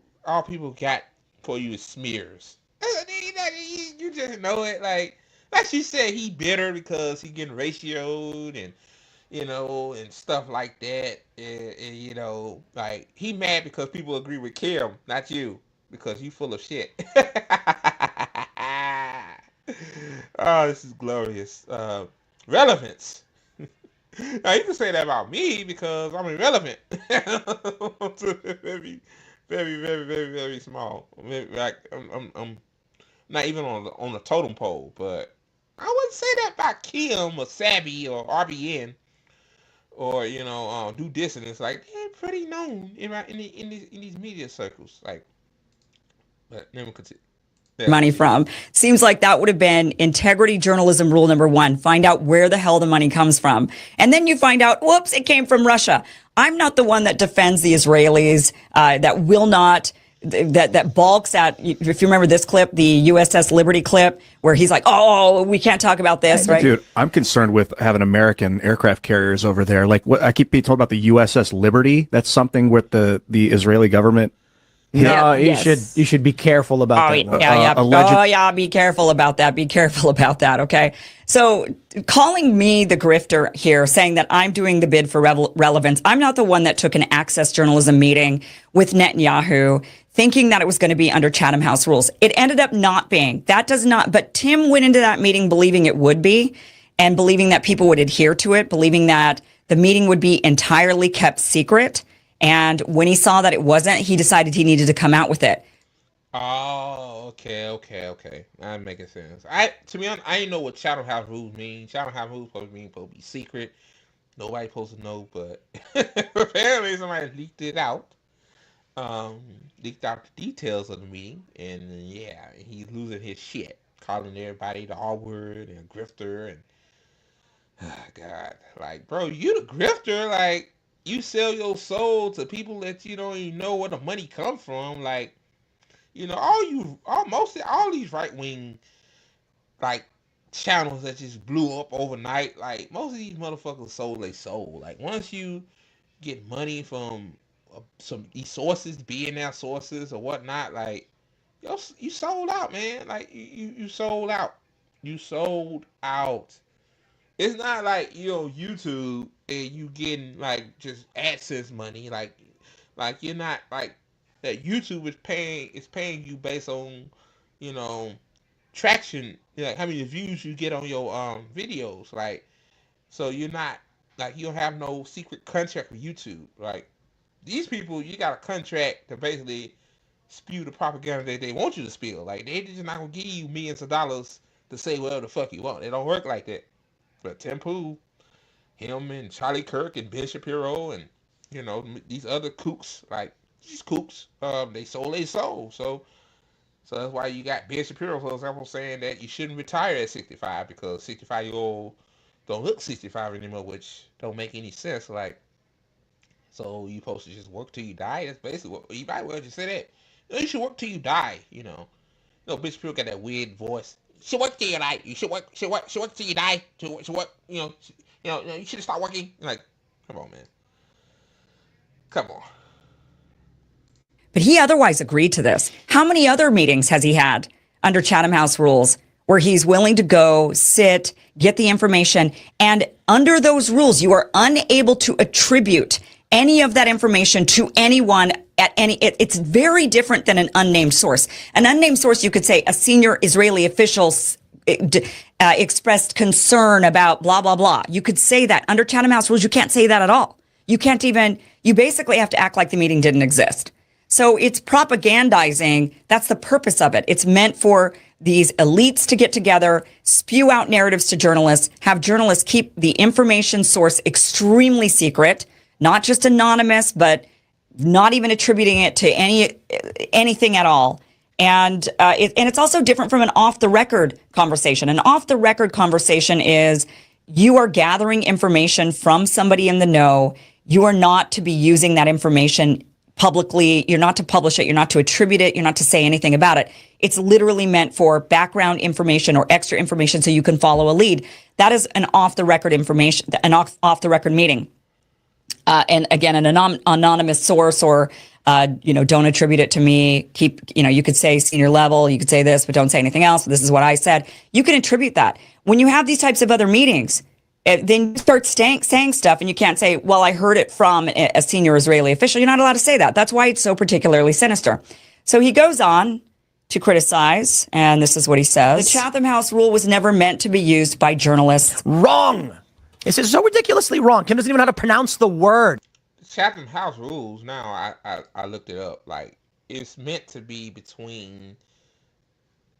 got for you is smears. You just know it. Like she said, he bitter because he getting ratioed and stuff like that. And like he mad because people agree with Kim, not you, because you full of shit. Oh, this is glorious. Relevance. Now you can say that about me because I'm irrelevant. very, very, very, very, very small. Like I'm not even on the totem pole, but I wouldn't say that about Kim or Savvy or RBN or Do Dissonance. Like they're pretty known in these media circles. Like, but never continue. Money from. Seems like that would have been integrity journalism rule number 1. Find out where the hell the money comes from. And then you find out, whoops, it came from Russia. I'm not the one that defends the Israelis, that will not, that balks at, if you remember this clip, the USS Liberty clip, where he's like, oh, we can't talk about this, right? Dude, I'm concerned with having American aircraft carriers over there. Like, what I keep being told about the USS Liberty. That's something with the Israeli government. No, you should be careful about that. Be careful about that. Be careful about that. Okay. So calling me the grifter here, saying that I'm doing the bid for relevance. I'm not the one that took an Access Journalism meeting with Netanyahu thinking that it was going to be under Chatham House rules. It ended up not being. But Tim went into that meeting believing it would be, and believing that people would adhere to it, believing that the meeting would be entirely kept secret. And when he saw that it wasn't, he decided he needed to come out with it. Oh, okay. That makes sense. To be honest, I didn't know what Chatham House rules mean. Chatham House rules supposed to be secret. Nobody supposed to know, but apparently somebody leaked it out. Leaked out the details of the meeting, and yeah, he's losing his shit, calling everybody the R word and a grifter, and God, like, bro, you the grifter, like. You sell your soul to people that you don't even know where the money comes from. Like, mostly all these right wing like channels that just blew up overnight. Like most of these motherfuckers sold their soul. Like once you get money from some these sources, BNL sources or whatnot, like you sold out, man. Like you sold out. You sold out. It's not like you on YouTube and you getting like just AdSense money. Like you're not like that. YouTube is paying you based on traction, like how many views you get on your videos. Like so you're not like you don't have no secret contract with YouTube. Like these people, you got a contract to basically spew the propaganda that they want you to spew. Like they just not gonna give you millions of dollars to say whatever the fuck you want. It don't work like that. But Tim Pool, him and Charlie Kirk and Ben Shapiro and You know, these other kooks, like these kooks, they sold their soul. So that's why you got Ben Shapiro, for example, saying that you shouldn't retire at 65 because 65-year-old don't look 65 anymore, which don't make any sense. Like, so you supposed to just work till you die? That's basically what you might well just say that. You should work till you die. Ben Shapiro got that weird voice. You should work till you die. You should work till you die. Should work. You should start working. Like, come on, man. Come on. But he otherwise agreed to this. How many other meetings has he had under Chatham House rules where he's willing to go, sit, get the information, and under those rules, you are unable to attribute any of that information to anyone at any, it's very different than an unnamed source. An unnamed source, you could say a senior Israeli official expressed concern about blah, blah, blah. You could say that. Under Chatham House rules, you can't say that at all. You can't even, you basically have to act like the meeting didn't exist. So it's propagandizing. That's the purpose of it. It's meant for these elites to get together, spew out narratives to journalists, have journalists keep the information source extremely secret, not just anonymous, but not even attributing it to anything at all. And it's also different from an off-the-record conversation. An off-the-record conversation is you are gathering information from somebody in the know. You are not to be using that information publicly. You're not to publish it. You're not to attribute it. You're not to say anything about it. It's literally meant for background information or extra information so you can follow a lead. That is an off-the-record information, an off-the-record meeting. And again, an anonymous source or, don't attribute it to me. You could say senior level, you could say this, but don't say anything else. This is what I said. You can attribute that. When you have these types of other meetings, then you start saying stuff and you can't say, well, I heard it from a senior Israeli official. You're not allowed to say that. That's why it's so particularly sinister. So he goes on to criticize, and this is what he says. The Chatham House rule was never meant to be used by journalists. Wrong. This is so ridiculously wrong. Kim doesn't even know how to pronounce the word. Chatham House rules, now I looked it up, like, it's meant to be between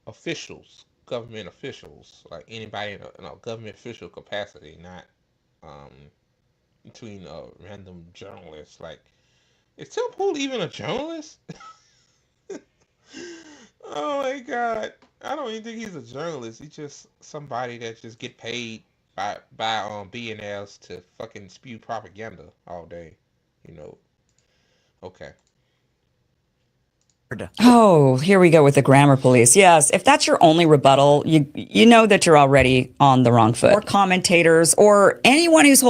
officials, government officials, like anybody in a government official capacity, not between random journalists. Like, is Tim Pool even a journalist? Oh my God, I don't even think he's a journalist. He's just somebody that just get paid by billionaires to fucking spew propaganda all day. Okay. Oh, here we go with the grammar police. Yes, if that's your only rebuttal, you know that you're already on the wrong foot. Or commentators or anyone who's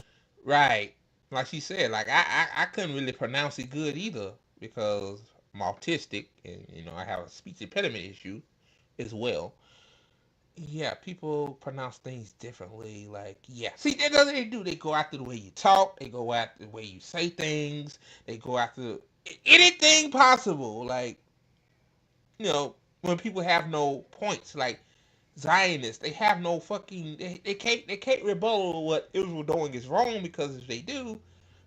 right, like she said, like I couldn't really pronounce it good either because I'm autistic and I have a speech impediment issue as well. Yeah, people pronounce things differently. Like, yeah, see, that's what they do. They go after the way you talk. They go after the way you say things. They go after anything possible. Like, when people have no points, like Zionists, they have no fucking. They can't rebuttal what Israel doing is wrong because if they do,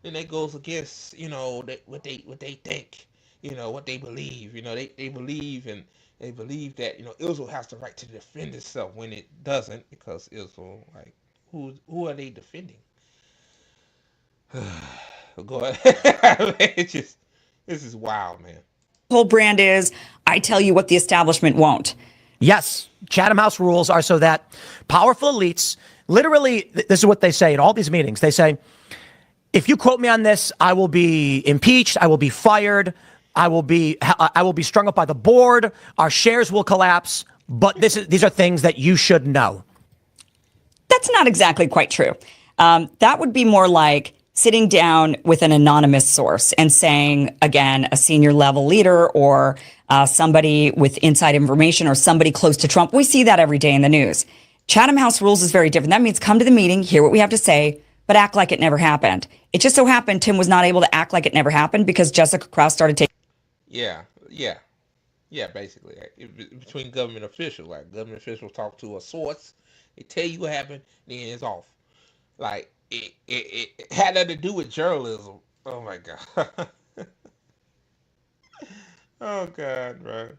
then that goes against what they think, what they believe. They believe and. They believe that Israel has the right to defend itself when it doesn't, because Israel, like, who are they defending? Go ahead. This is wild, man. Whole brand is I tell you what the establishment won't. Yes, Chatham House rules are so that powerful elites, literally, this is what they say in all these meetings. They say, if you quote me on this, I will be impeached. I will be fired. I will be strung up by the board. Our shares will collapse. But these are things that you should know. That's not exactly quite true. That would be more like sitting down with an anonymous source and saying, again, a senior level leader or somebody with inside information or somebody close to Trump. We see that every day in the news. Chatham House rules is very different. That means come to the meeting, hear what we have to say, but act like it never happened. It just so happened Tim was not able to act like it never happened because Jessica Krause started taking. Yeah, basically. Between government officials, like government officials talk to a source, they tell you what happened, then it's off. Like, it had nothing to do with journalism. Oh my God. Oh God, right.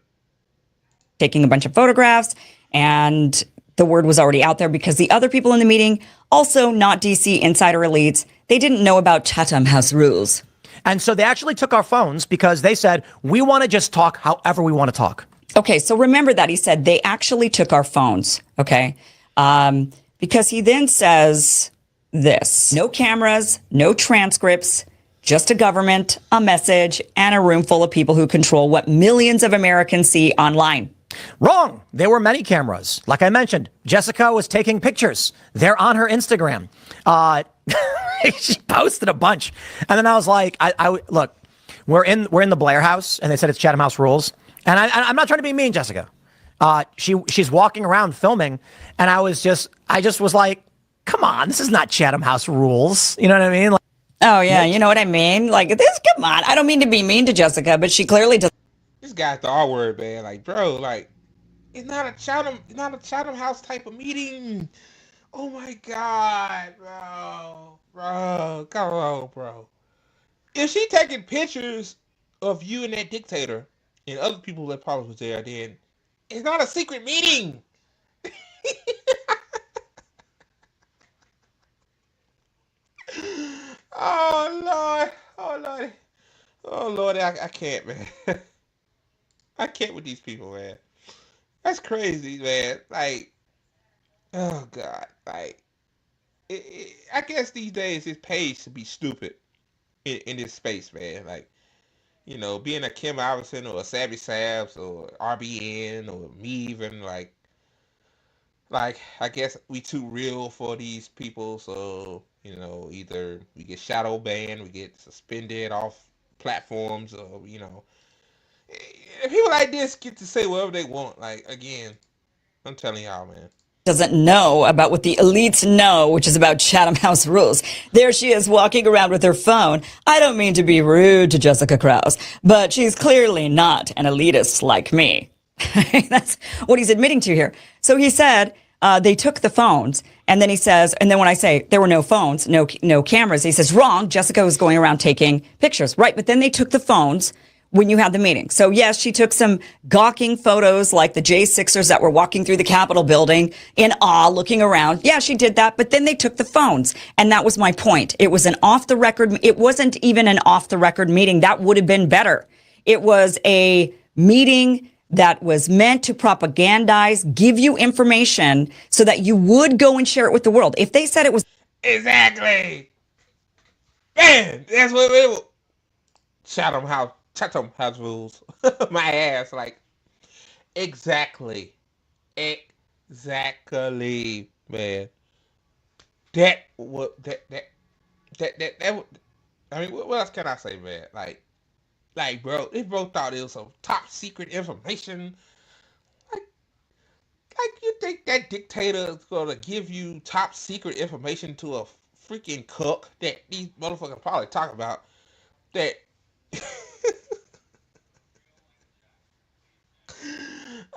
Taking a bunch of photographs, and the word was already out there because the other people in the meeting, also not DC insider elites, they didn't know about Chatham House rules. And so they actually took our phones because they said, we want to just talk however we want to talk. Okay, so remember that he said they actually took our phones, okay? Because he then says this: no cameras, no transcripts, just a government, a message, and a room full of people who control what millions of Americans see online. Wrong. There were many cameras. Like I mentioned, Jessica was taking pictures. They're on her Instagram. She posted a bunch. And then I was like, look, we're in the Blair House, and they said it's Chatham House rules. And I'm not trying to be mean, Jessica. She's walking around filming, and I just was like, come on, this is not Chatham House rules. You know what I mean? Like, oh yeah, you know what I mean? Like this, come on. I don't mean to be mean to Jessica, but she clearly does. This guy's the R word, man. Like, bro, like, it's not a Chatham House type of meeting. Oh my God, bro, come on, bro. If she taking pictures of you and that dictator and other people that probably was there, then it's not a secret meeting. Oh Lord, oh Lord, oh Lord, I can't, man. I can't with these people, man. That's crazy, man. Like, oh God, like, I guess these days it pays to be stupid in this space, man. Like, you know, being a Kim Iverson or a Savvy Savs or RBN or me even, like I guess we too real for these people. So, you know, either we get shadow banned, we get suspended off platforms, or, you know, people like this get to say whatever they want. Like, again, I'm telling y'all, man. Doesn't know about what the elites know, which is about Chatham House rules. There she is walking around with her phone. I don't mean to be rude to Jessica Krause, but she's clearly not an elitist like me. That's what he's admitting to here. So he said they took the phones, and then he says, and then when I say there were no phones, no cameras, he says, wrong, Jessica was going around taking pictures. Right, but then they took the phones when you had the meeting. So yes, she took some gawking photos like the J6ers that were walking through the Capitol building in awe, looking around. Yeah, she did that, but then they took the phones. And that was my point. It was an off the record. It wasn't even an off the record meeting. That would have been better. It was a meeting that was meant to propagandize, give you information so that you would go and share it with the world. If they said it was. Exactly. Man, that's what it was. Chatham House rules. My ass, like, exactly, man. That what that. I mean, what else can I say, man? Like, bro, this bro thought it was some top secret information. Like you think that dictator is gonna give you top secret information to a freaking cook that these motherfuckers probably talk about that.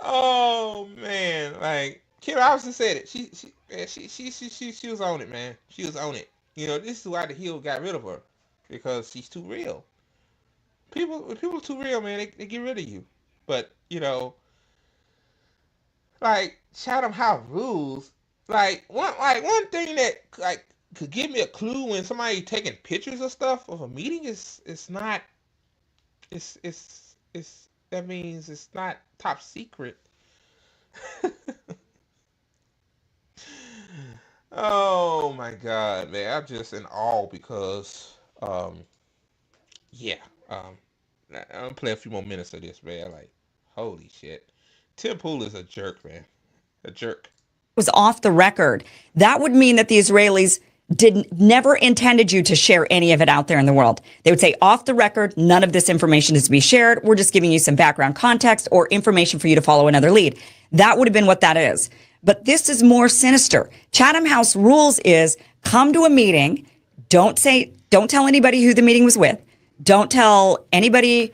Oh man, like Kim Iverson said it. She was on it, man. She was on it. You know, this is why the heel got rid of her, because she's too real. People too real, man. They get rid of you. But you know, like Chatham House rules. Like one thing that like could give me a clue when somebody taking pictures of stuff of a meeting is it's not it's that means it's not top secret. Oh my God, man! I'm just in awe because, yeah, I'm gonna play a few more minutes of this, man. Like, holy shit, Tim Pool is a jerk, man, a jerk. Was off the record, that would mean that the Israelis never intended you to share any of it out there in the world. They would say off the record, none of this information is to be shared. We're just giving you some background context or information for you to follow another lead. That would have been what that is. But this is more sinister. Chatham House rules is come to a meeting. Don't tell anybody who the meeting was with. Don't tell anybody,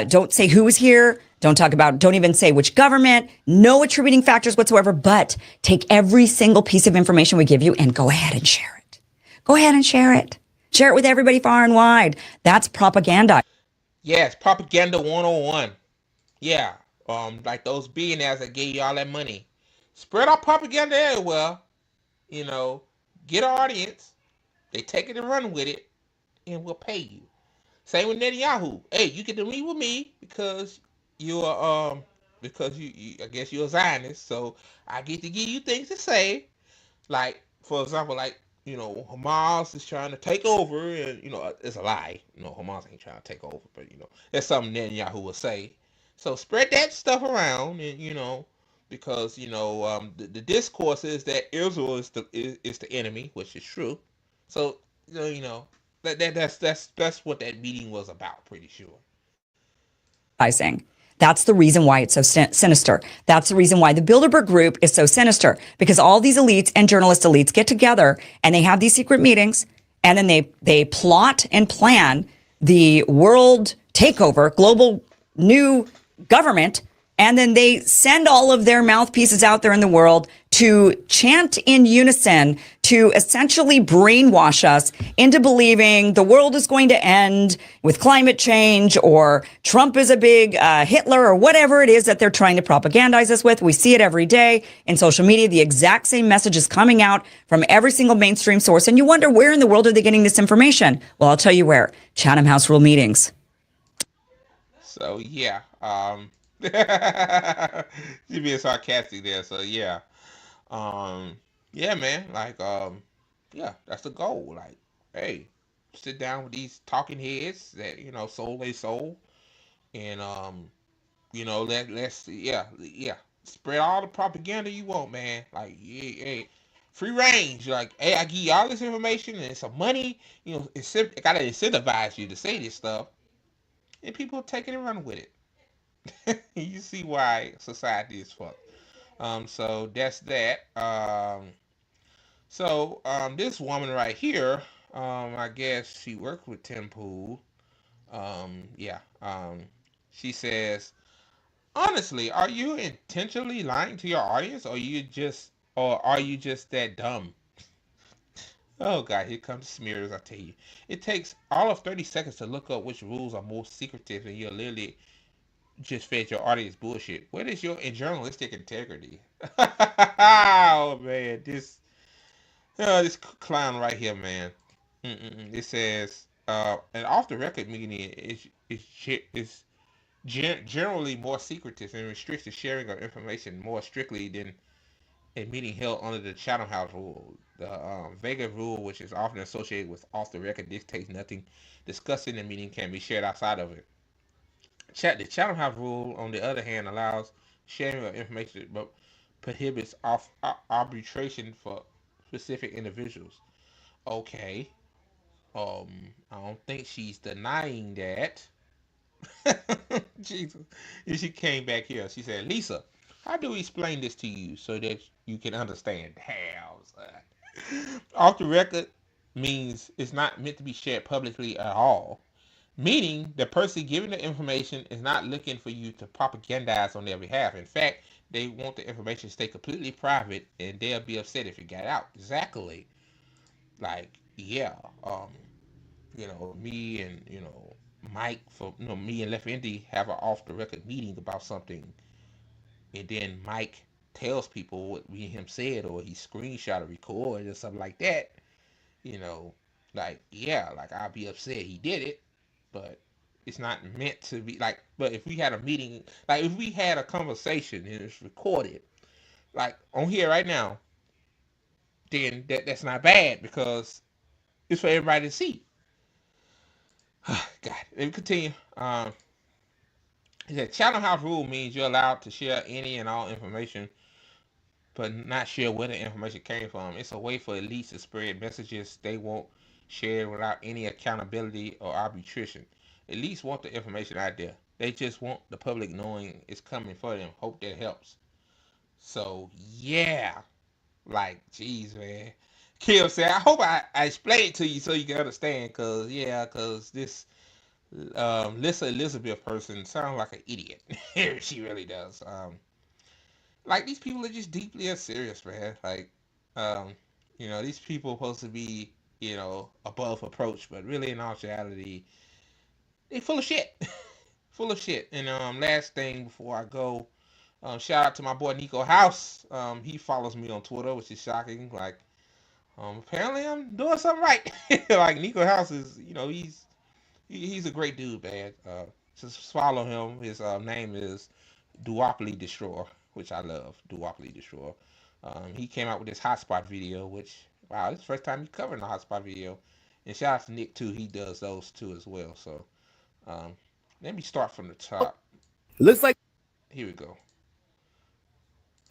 don't say who was here. Don't even say which government, no attributing factors whatsoever, but take every single piece of information we give you and go ahead and share it. Go ahead and share it. Share it with everybody far and wide. That's propaganda. Yes, propaganda 101. Yeah, like those billionaires that gave you all that money. Spread our propaganda everywhere. You know, get an audience. They take it and run with it, and we'll pay you. Same with Netanyahu. Hey, you get to meet with me you're because you I guess you're a Zionist, so I get to give you things to say. Like, for example, like, Hamas is trying to take over, and it's a lie. Hamas ain't trying to take over, but that's something Netanyahu will say. So spread that stuff around, and because the discourse is that Israel is the enemy, which is true. So that's what that meeting was about, pretty sure. That's the reason why it's so sinister. That's the reason why the Bilderberg Group is so sinister, because all these elites and journalist elites get together and they have these secret meetings, and then they plot and plan the world takeover, global new government, and then they send all of their mouthpieces out there in the world to chant in unison to essentially brainwash us into believing the world is going to end with climate change, or Trump is a big Hitler, or whatever it is that they're trying to propagandize us with. We see it every day in social media. The exact same message is coming out from every single mainstream source. And you wonder, where in the world are they getting this information? Well, I'll tell you where. Chatham House Rule meetings. So, yeah. She being sarcastic there. So, yeah. Yeah, man. Like, yeah, that's the goal. Like, hey, sit down with these talking heads that sold they soul, and let's spread all the propaganda you want, man. Like, yeah, hey, free range. Like, hey, I give you all this information and some money. It gotta incentivize you to say this stuff, and people take it and run with it. You see why society is fucked. So that's that. This woman right here, I guess she worked with Tim Pool. Yeah. She says, honestly, are you intentionally lying to your audience, or are you just that dumb? Oh God, here comes smears. I tell you, it takes all of 30 seconds to look up which rules are most secretive, and you're literally just fed your audience bullshit. What is your journalistic integrity? Oh man, this clown right here, man. It says an off the record meeting is generally more secretive and restricts the sharing of information more strictly than a meeting held under the Chatham House rule. The Vega rule, which is often associated with off the record, dictates nothing discussed in the meeting can be shared outside of it. The Chatham House rule, on the other hand, allows sharing of information but prohibits arbitration for specific individuals. Okay. I don't think she's denying that. Jesus. And she came back here. She said, Lisa, how do we explain this to you so that you can understand? How, son? Off the record means it's not meant to be shared publicly at all. Meaning the person giving the information is not looking for you to propagandize on their behalf. In fact, they want the information to stay completely private, and they'll be upset if it got out. Exactly. Like, yeah. Me and Mike me and Left Indy have an off the record meeting about something, and then Mike tells people what me and him said, or he screenshot or record or something like that. You know, like, yeah, like, I'll be upset he did it, but it's not meant to be like. But if we had a meeting, like if we had a conversation and it's recorded, like on here right now, then that's not bad because it's for everybody to see. God, let me continue. The Chatham House rule means you're allowed to share any and all information, but not share where the information came from. It's a way for elites to spread messages they won't share without any accountability or arbitration. Elites want the information out there. They just want the public knowing it's coming for them. Hope that helps. So yeah, like, geez, man. Kim said, I hope I explained it to you so you can understand, cause this Lisa Elizabeth person sounds like an idiot. She really does. Like, these people are just deeply unserious, man. Like, um, these people are supposed to be, above approach, but really in actuality, they full of shit. Full of shit. And last thing before I go, shout out to my boy Nico House. He follows me on Twitter, which is shocking. Like, apparently I'm doing something right. Like, Nico House is, He's a great dude, man. Just follow him. His name is Duopoly Destroyer, which I love. Duopoly Destroyer. He came out with this hotspot video, which wow, this is the first time he's covering a hotspot video. And shout out to Nick too. He does those too as well. So um, let me start from the top. Looks like Here we go.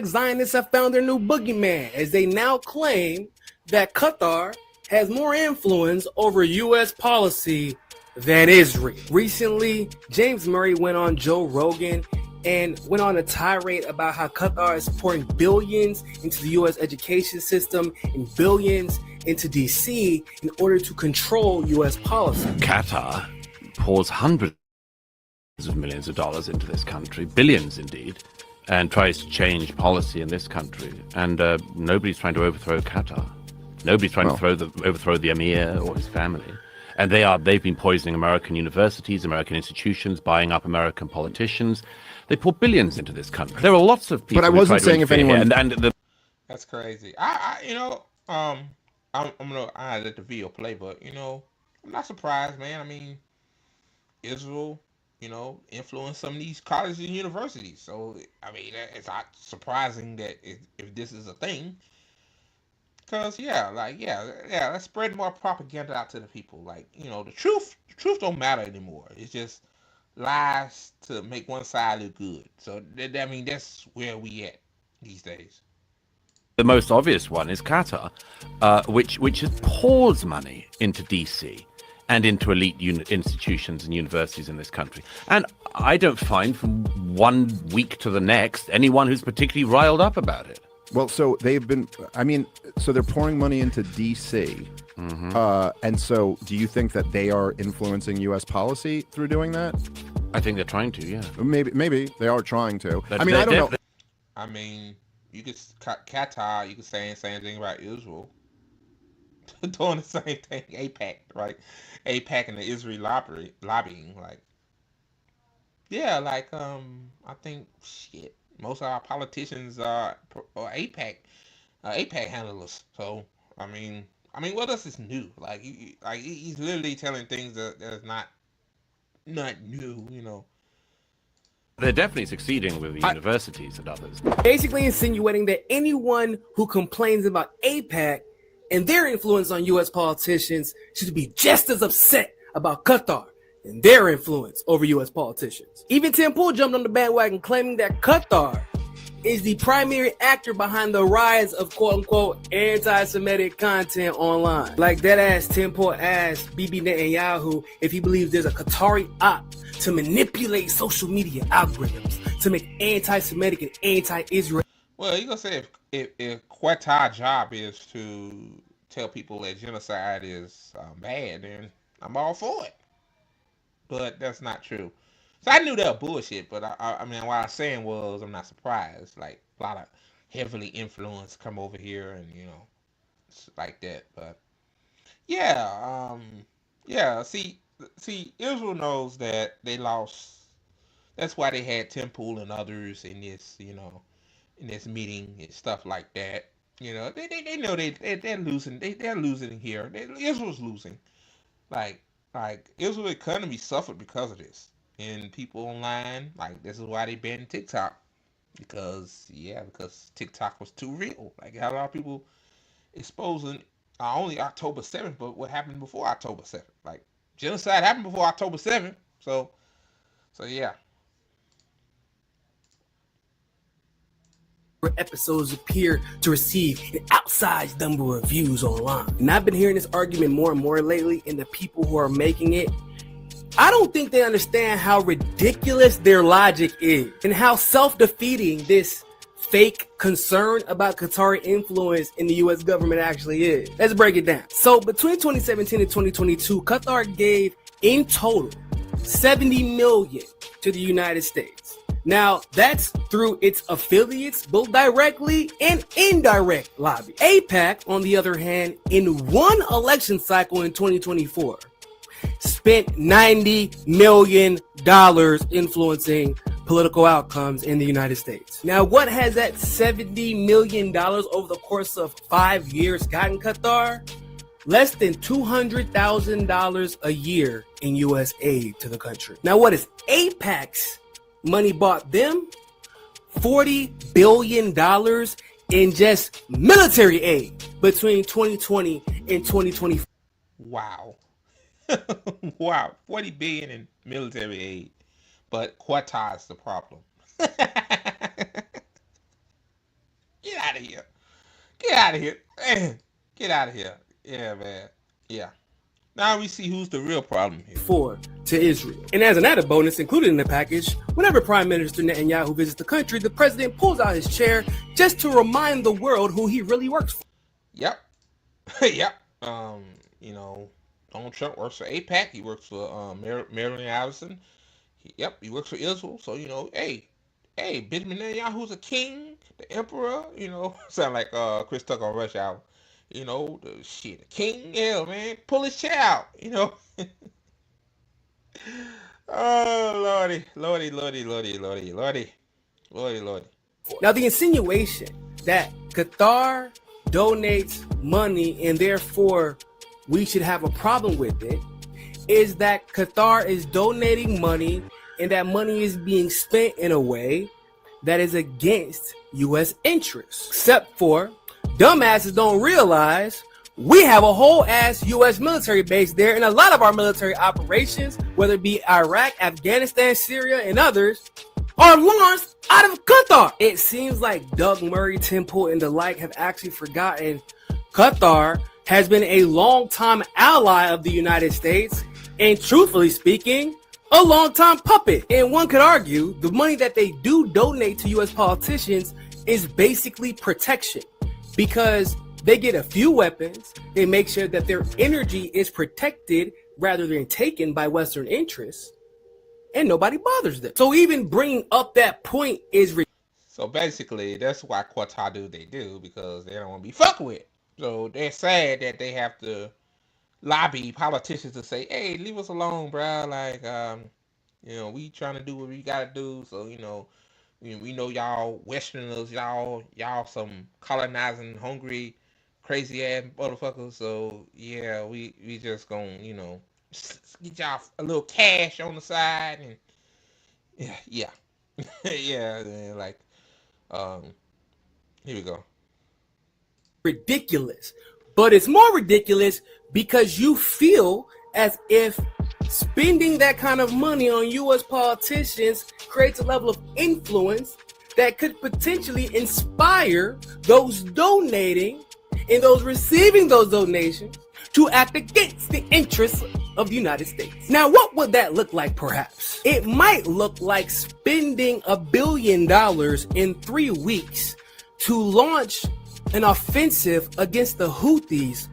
Zionists have found their new boogeyman as they now claim that Qatar has more influence over U.S. policy than Israel. Recently, James Murray went on Joe Rogan and went on a tirade about how Qatar is pouring billions into the U.S. education system and billions into D.C. in order to control U.S. policy. Qatar pours hundreds of millions of dollars into this country, billions indeed, and tries to change policy in this country. And nobody's trying to overthrow Qatar. Nobody's trying to overthrow the emir or his family. And they've been poisoning American universities, American institutions, buying up American politicians. They pour billions into this country. There are lots of people. But I wasn't saying if anyone. That's crazy. I'm gonna let the video play, but I'm not surprised, man. I mean, Israel, influenced some of these colleges and universities. So I mean, it's not surprising that if this is a thing. Cause let's spread more propaganda out to the people. Like the truth don't matter anymore. It's just lies to make one side look good. So I mean that's where we at these days. The most obvious one is Qatar, which has pours money into DC and into elite institutions and universities in this country. And I don't find from one week to the next anyone who's particularly riled up about it. Well, so they've been, so they're pouring money into D.C. Mm-hmm. And so do you think that they are influencing U.S. policy through doing that? I think they're trying to, yeah. Maybe they are trying to. But I don't know. I mean, you could Qatar, you could say the same thing about Israel. Doing the same thing, AIPAC, right? AIPAC and the Israel lobbying, like, yeah, like, I think, most of our politicians are AIPAC handlers. So, I mean, what else is new? Like, he's literally telling things that is not new, They're definitely succeeding with the universities and others. Basically insinuating that anyone who complains about AIPAC and their influence on U.S. politicians should be just as upset about Qatar and their influence over U.S. politicians. Even Tim Pool jumped on the bandwagon claiming that Qatar is the primary actor behind the rise of quote-unquote anti-Semitic content online. Like that ass Tim Pool asked Bibi Netanyahu if he believes there's a Qatari op to manipulate social media algorithms to make anti-Semitic and anti-Israel. Well, you gonna say if Qatar's job is to tell people that genocide is bad, then I'm all for it. But that's not true. So I knew that was bullshit, but I mean, what I was saying was I'm not surprised. Like a lot of heavily influenced come over here, and it's like that. But yeah, See, Israel knows that they lost. That's why they had Tim Pool and others in this, in this meeting and stuff like that. They know they're losing. They're losing here. Israel's losing. Like Israel economy suffered because of this. And people online, like, this is why they banned TikTok. Because TikTok was too real. Like, had a lot of people exposing only October 7th, but what happened before October 7th? Like, genocide happened before October 7th. So yeah. Episodes appear to receive an outsized number of views online. And I've been hearing this argument more and more lately, and the people who are making it, I don't think they understand how ridiculous their logic is and how self-defeating this fake concern about Qatari influence in the U.S. government actually is. Let's break it down. So between 2017 and 2022, Qatar gave in total $70 million to the United States. Now, that's through its affiliates, both directly and indirect lobby. AIPAC, on the other hand, in one election cycle in 2024, spent $90 million influencing political outcomes in the United States. Now, what has that $70 million over the course of 5 years gotten Qatar? less than $200,000 a year in U.S. aid to the country. Now, what is AIPAC's money bought them? $40 billion in just military aid between 2020 and 2024. Wow. Wow. 40 billion in military aid. But Qatar's the problem. Get out of here. Get out of here. Man, get out of here. Yeah, man. Yeah. Now we see who's the real problem here. To Israel. And as an added bonus included in the package, whenever Prime Minister Netanyahu visits the country, the president pulls out his chair just to remind the world who he really works for. Yep. Yep. You know, Donald Trump works for AIPAC. He works for Marilyn Iverson. He works for Israel. So, you know, hey, Benjamin Netanyahu's a king, the emperor, you know, sound like Chris Tucker on Rush Hour. You know, the king, yeah, man, pull his chair out, you know. Oh, Lordy. Now, the insinuation that Qatar donates money and therefore we should have a problem with it is that Qatar is donating money and that money is being spent in a way that is against U.S. interests. Except for dumbasses don't realize we have a whole ass U.S. military base there, and a lot of our military operations, whether it be Iraq, Afghanistan, Syria, and others, are launched out of Qatar. It seems like Doug Murray, Tim Pool, and the like have actually forgotten Qatar has been a long-time ally of the United States, and truthfully speaking, a long-time puppet. And one could argue the money that they do donate to U.S. politicians is basically protection, because they get a few weapons, they make sure that their energy is protected rather than taken by Western interests, and nobody bothers them. So even bringing up that point is so basically, that's why Qatar do what they do, because they don't want to be fucked with. So they're sad that they have to lobby politicians to say, hey, leave us alone, bro. Like, you know, we trying to do what we gotta do. So, you know, we know y'all Westerners, y'all some colonizing, hungry, crazy ass motherfuckers. So yeah, we just gonna, you know, get y'all a little cash on the side, and yeah. Yeah, like, here we go. Ridiculous. But it's more ridiculous because you feel as if spending that kind of money on U.S. politicians creates a level of influence that could potentially inspire those donating and those receiving those donations to act against the interests of the United States. Now, what would that look like, perhaps? It might look like spending $1 billion in 3 weeks to launch an offensive against the Houthis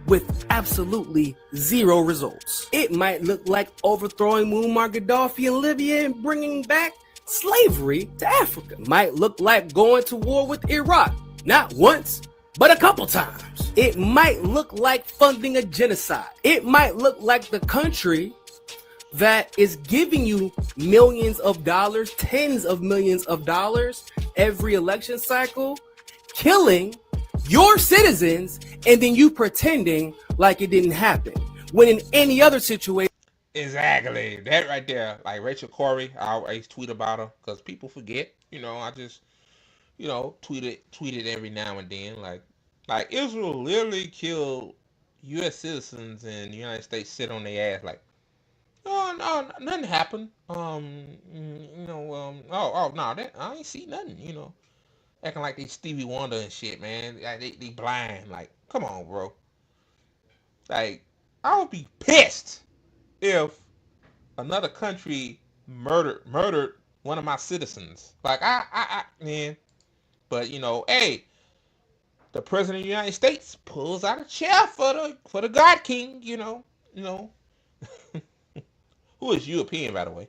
with absolutely zero results. It might look like overthrowing Muammar Gaddafi in Libya and bringing back slavery to Africa. Might look like going to war with Iraq, not once, but a couple times. It might look like funding a genocide. It might look like the country that is giving you millions of dollars, tens of millions of dollars every election cycle, killing your citizens, and then you pretending like it didn't happen. When in any other situation. Exactly. That right there. Like Rachel Corrie, I always tweet about her because people forget. You know, I just, you know, tweet it every now and then. Like Israel literally killed U.S. citizens, and the United States sit on their ass like, oh no, nothing happened. You know, no, that I ain't see nothing. You know, acting like they Stevie Wonder and shit, man. They blind. Like, come on, bro. Like, I would be pissed if another country murdered one of my citizens. Like, man. But, you know, hey, the president of the United States pulls out a chair for the God King, you know. Who is European, by the way?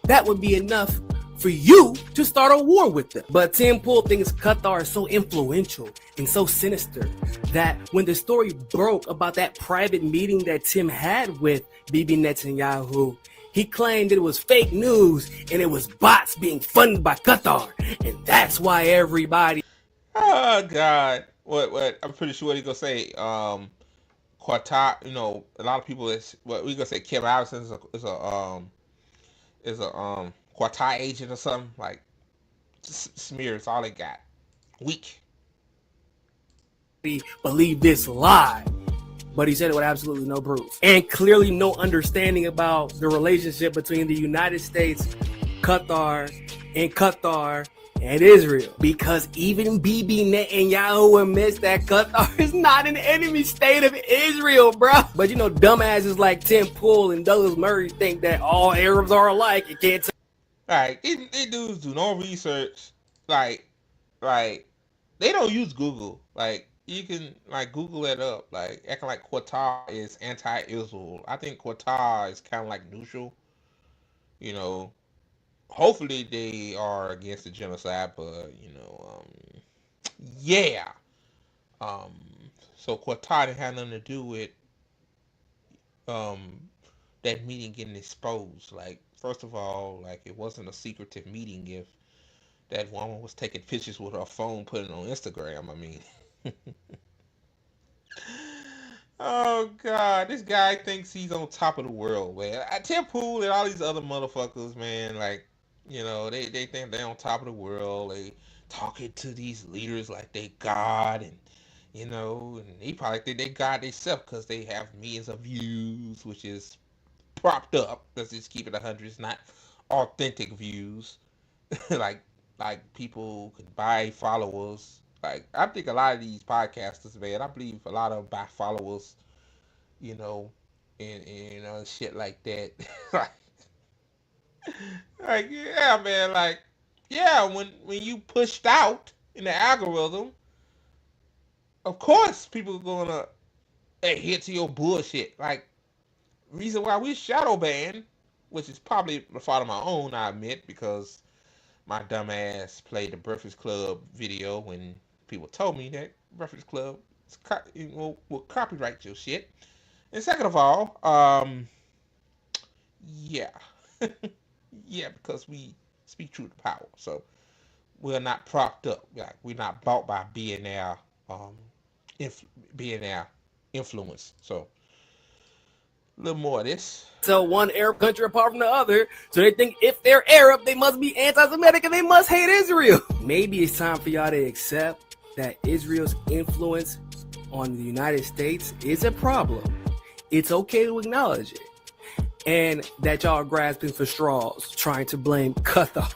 That would be enough for you to start a war with them. But Tim Pool thinks Qatar is so influential and so sinister that when the story broke about that private meeting that Tim had with Bibi Netanyahu, he claimed it was fake news and it was bots being funded by Qatar. And that's why everybody... Oh God. What I'm pretty sure what he gonna say. Qatar, a lot of people is what we gonna say Kim Iverson is a Qatar agent or something. Like smears all they got. Weak. Believe this lie. But he said it with absolutely no proof. And clearly no understanding about the relationship between the United States, Qatar, and Israel. Because even Bibi Netanyahu admits that Qatar is not an enemy state of Israel, bro. But dumbasses like Tim Pool and Douglas Murray think that all Arabs are alike. You can't tell. Like these dudes do no research. Like they don't use Google. Like you can like Google it up. Like acting like Qatar is anti-Israel. I think Qatar is kind of like neutral. You know, hopefully they are against the genocide, but yeah. Um, so Qatar didn't have nothing to do with um that meeting getting exposed. Like first of all, like it wasn't a secretive meeting if that woman was taking pictures with her phone, putting it on Instagram. I mean, oh God, this guy thinks he's on top of the world, man. Tim Pool and all these other motherfuckers, man, like, they think they're on top of the world. They talking to these leaders like they God, and they probably think they God themselves because they have millions of views, which is propped up. Let's just keep it 100. It's not authentic views. like like people can buy followers. Like I think a lot of these podcasters, man, I believe a lot of them buy followers, you know, and shit like that. like, yeah, man, like yeah, when you pushed out in the algorithm, of course people are gonna adhere to your bullshit. Like reason why we shadow banned, which is probably the fault of my own, I admit, because my dumb ass played the Breakfast Club video when people told me that Breakfast Club will copyright your shit. And second of all, yeah, yeah, because we speak truth to power, so we're not propped up. Like we're not bought by billionaire, billionaire influence. So a little more of this. Tell one Arab country apart from the other, so they think if they're Arab, they must be anti-Semitic and they must hate Israel. Maybe it's time for y'all to accept that Israel's influence on the United States is a problem. It's okay to acknowledge it. And that y'all are grasping for straws, trying to blame Qatar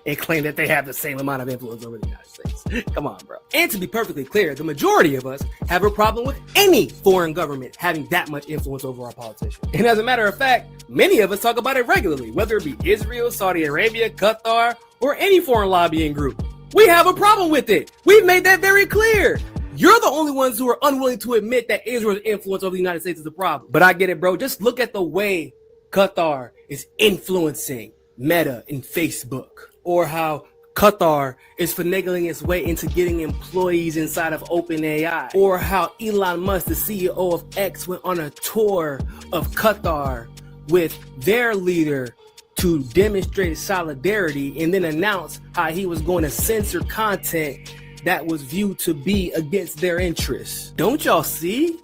and claim that they have the same amount of influence over the United States. Come on, bro. And to be perfectly clear, the majority of us have a problem with any foreign government having that much influence over our politicians. And as a matter of fact, many of us talk about it regularly, whether it be Israel, Saudi Arabia, Qatar, or any foreign lobbying group. We have a problem with it. We've made that very clear. You're the only ones who are unwilling to admit that Israel's influence over the United States is a problem. But I get it, bro. Just look at the way Qatar is influencing Meta and Facebook, or how Qatar is finagling its way into getting employees inside of OpenAI, or how Elon Musk, the CEO of X, went on a tour of Qatar with their leader to demonstrate solidarity and then announce how he was going to censor content that was viewed to be against their interests. Don't y'all see?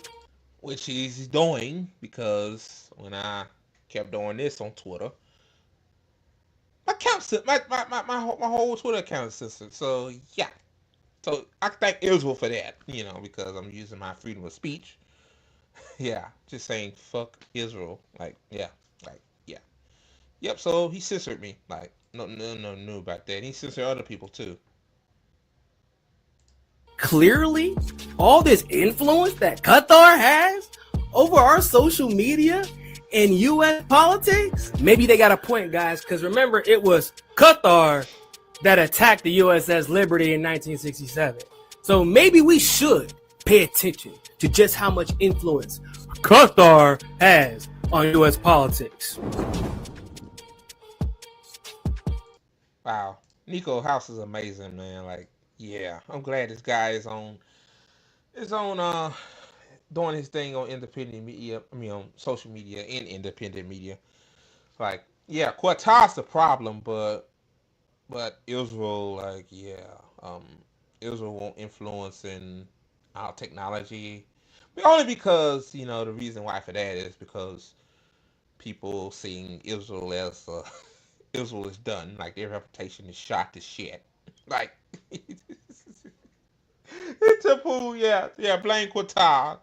Which he's doing, because when I kept doing this on Twitter, my whole Twitter account is censored. So yeah. So I thank Israel for that, because I'm using my freedom of speech. Yeah, just saying fuck Israel. Like, yeah. Like, yeah. Yep, so he censored me. Like, no about that. He censored other people too. Clearly, all this influence that Qatar has over our social media and U.S. politics, maybe they got a point, guys, because remember, it was Qatar that attacked the USS Liberty in 1967. So maybe we should pay attention to just how much influence Qatar has on U.S. politics. Wow. Nico House is amazing, man. Like, yeah. I'm glad this guy is on doing his thing on independent media, on social media and independent media. Like, yeah, Qatar's the problem, but Israel, like, yeah, Israel won't influence in our technology. But only because, the reason why for that is because people seeing Israel as Israel is done, like their reputation is shot to shit. Like Temple, yeah, blame Qatar.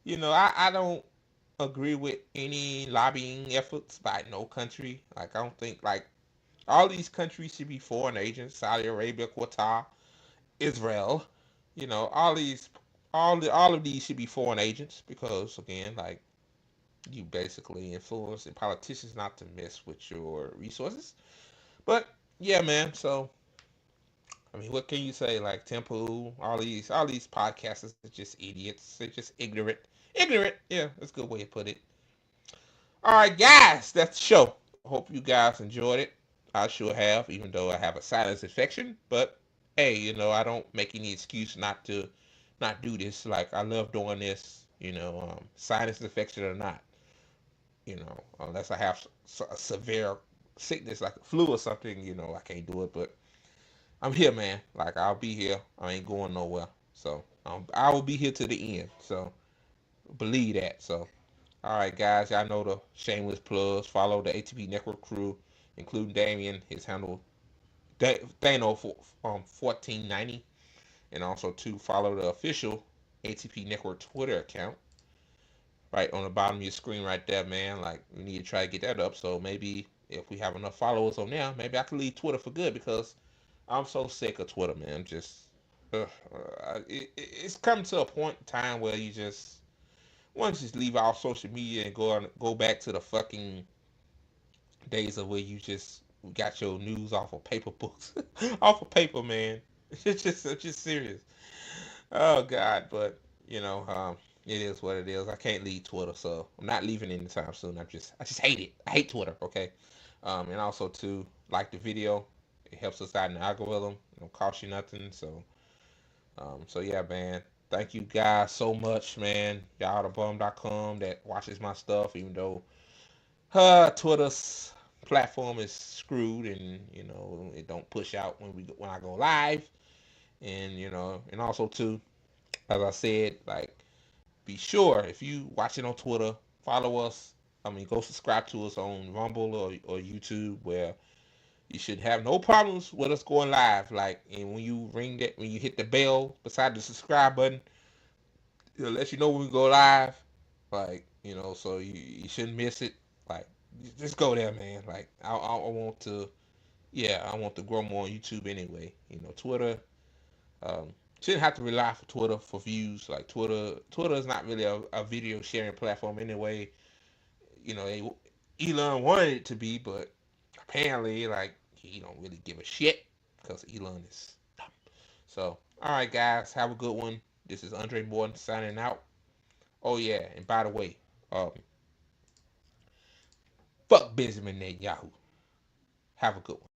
I don't agree with any lobbying efforts by no country. Like I don't think like all these countries should be foreign agents. Saudi Arabia, Qatar, Israel. All these, all of these should be foreign agents because again, like you basically influencing politicians not to mess with your resources. But yeah, man. So I mean, what can you say? Like Temple, all these podcasters are just idiots. They're just ignorant. Ignorant. Yeah, that's a good way to put it. All right, guys, that's the show. Hope you guys enjoyed it. I sure have, even though I have a sinus infection. But hey, I don't make any excuse not to not do this. Like I love doing this. Sinus infection or not. Unless I have a severe sickness like a flu or something. I can't do it. But I'm here, man. Like I'll be here. I ain't going nowhere. So I will be here to the end. So believe that. So all right, guys. Y'all know the shameless plugs. Follow the ATP Network crew, including Damien. His handle Thano for 1490, and also to follow the official ATP Network Twitter account right on the bottom of your screen right there, man. Like we need to try to get that up. So maybe if we have enough followers on there, maybe I can leave Twitter for good because I'm so sick of Twitter, man. Just it's come to a point in time where you just want to just leave out social media and go back to the fucking days of where you just got your news off of paper books, off of paper, man. It's just serious. Oh God, but it is what it is. I can't leave Twitter, so I'm not leaving anytime soon. I just hate it. I hate Twitter. Okay, and also to like the video, it helps us out in the algorithm. It don't cost you nothing. So yeah, man. Thank you guys so much, man. Y'all the bum.com that watches my stuff, even though Twitter's platform is screwed and it don't push out when I go live. And and also too, as I said, like be sure if you watch it on Twitter, follow us. I mean, go subscribe to us on Rumble or YouTube, where you should have no problems with us going live. Like, and when you hit the bell beside the subscribe button, it'll let you know when we go live. Like, so you shouldn't miss it. Like, just go there, man. Like, I want to, yeah, I want to grow more on YouTube anyway. Twitter. Um, shouldn't have to rely for Twitter for views. Like Twitter is not really a video sharing platform anyway. Elon wanted it to be, but apparently, like he don't really give a shit because Elon is dumb. So, all right, guys, have a good one. This is Andre Morton signing out. Oh yeah, and by the way, um, fuck Benjamin Netanyahu. Have a good one.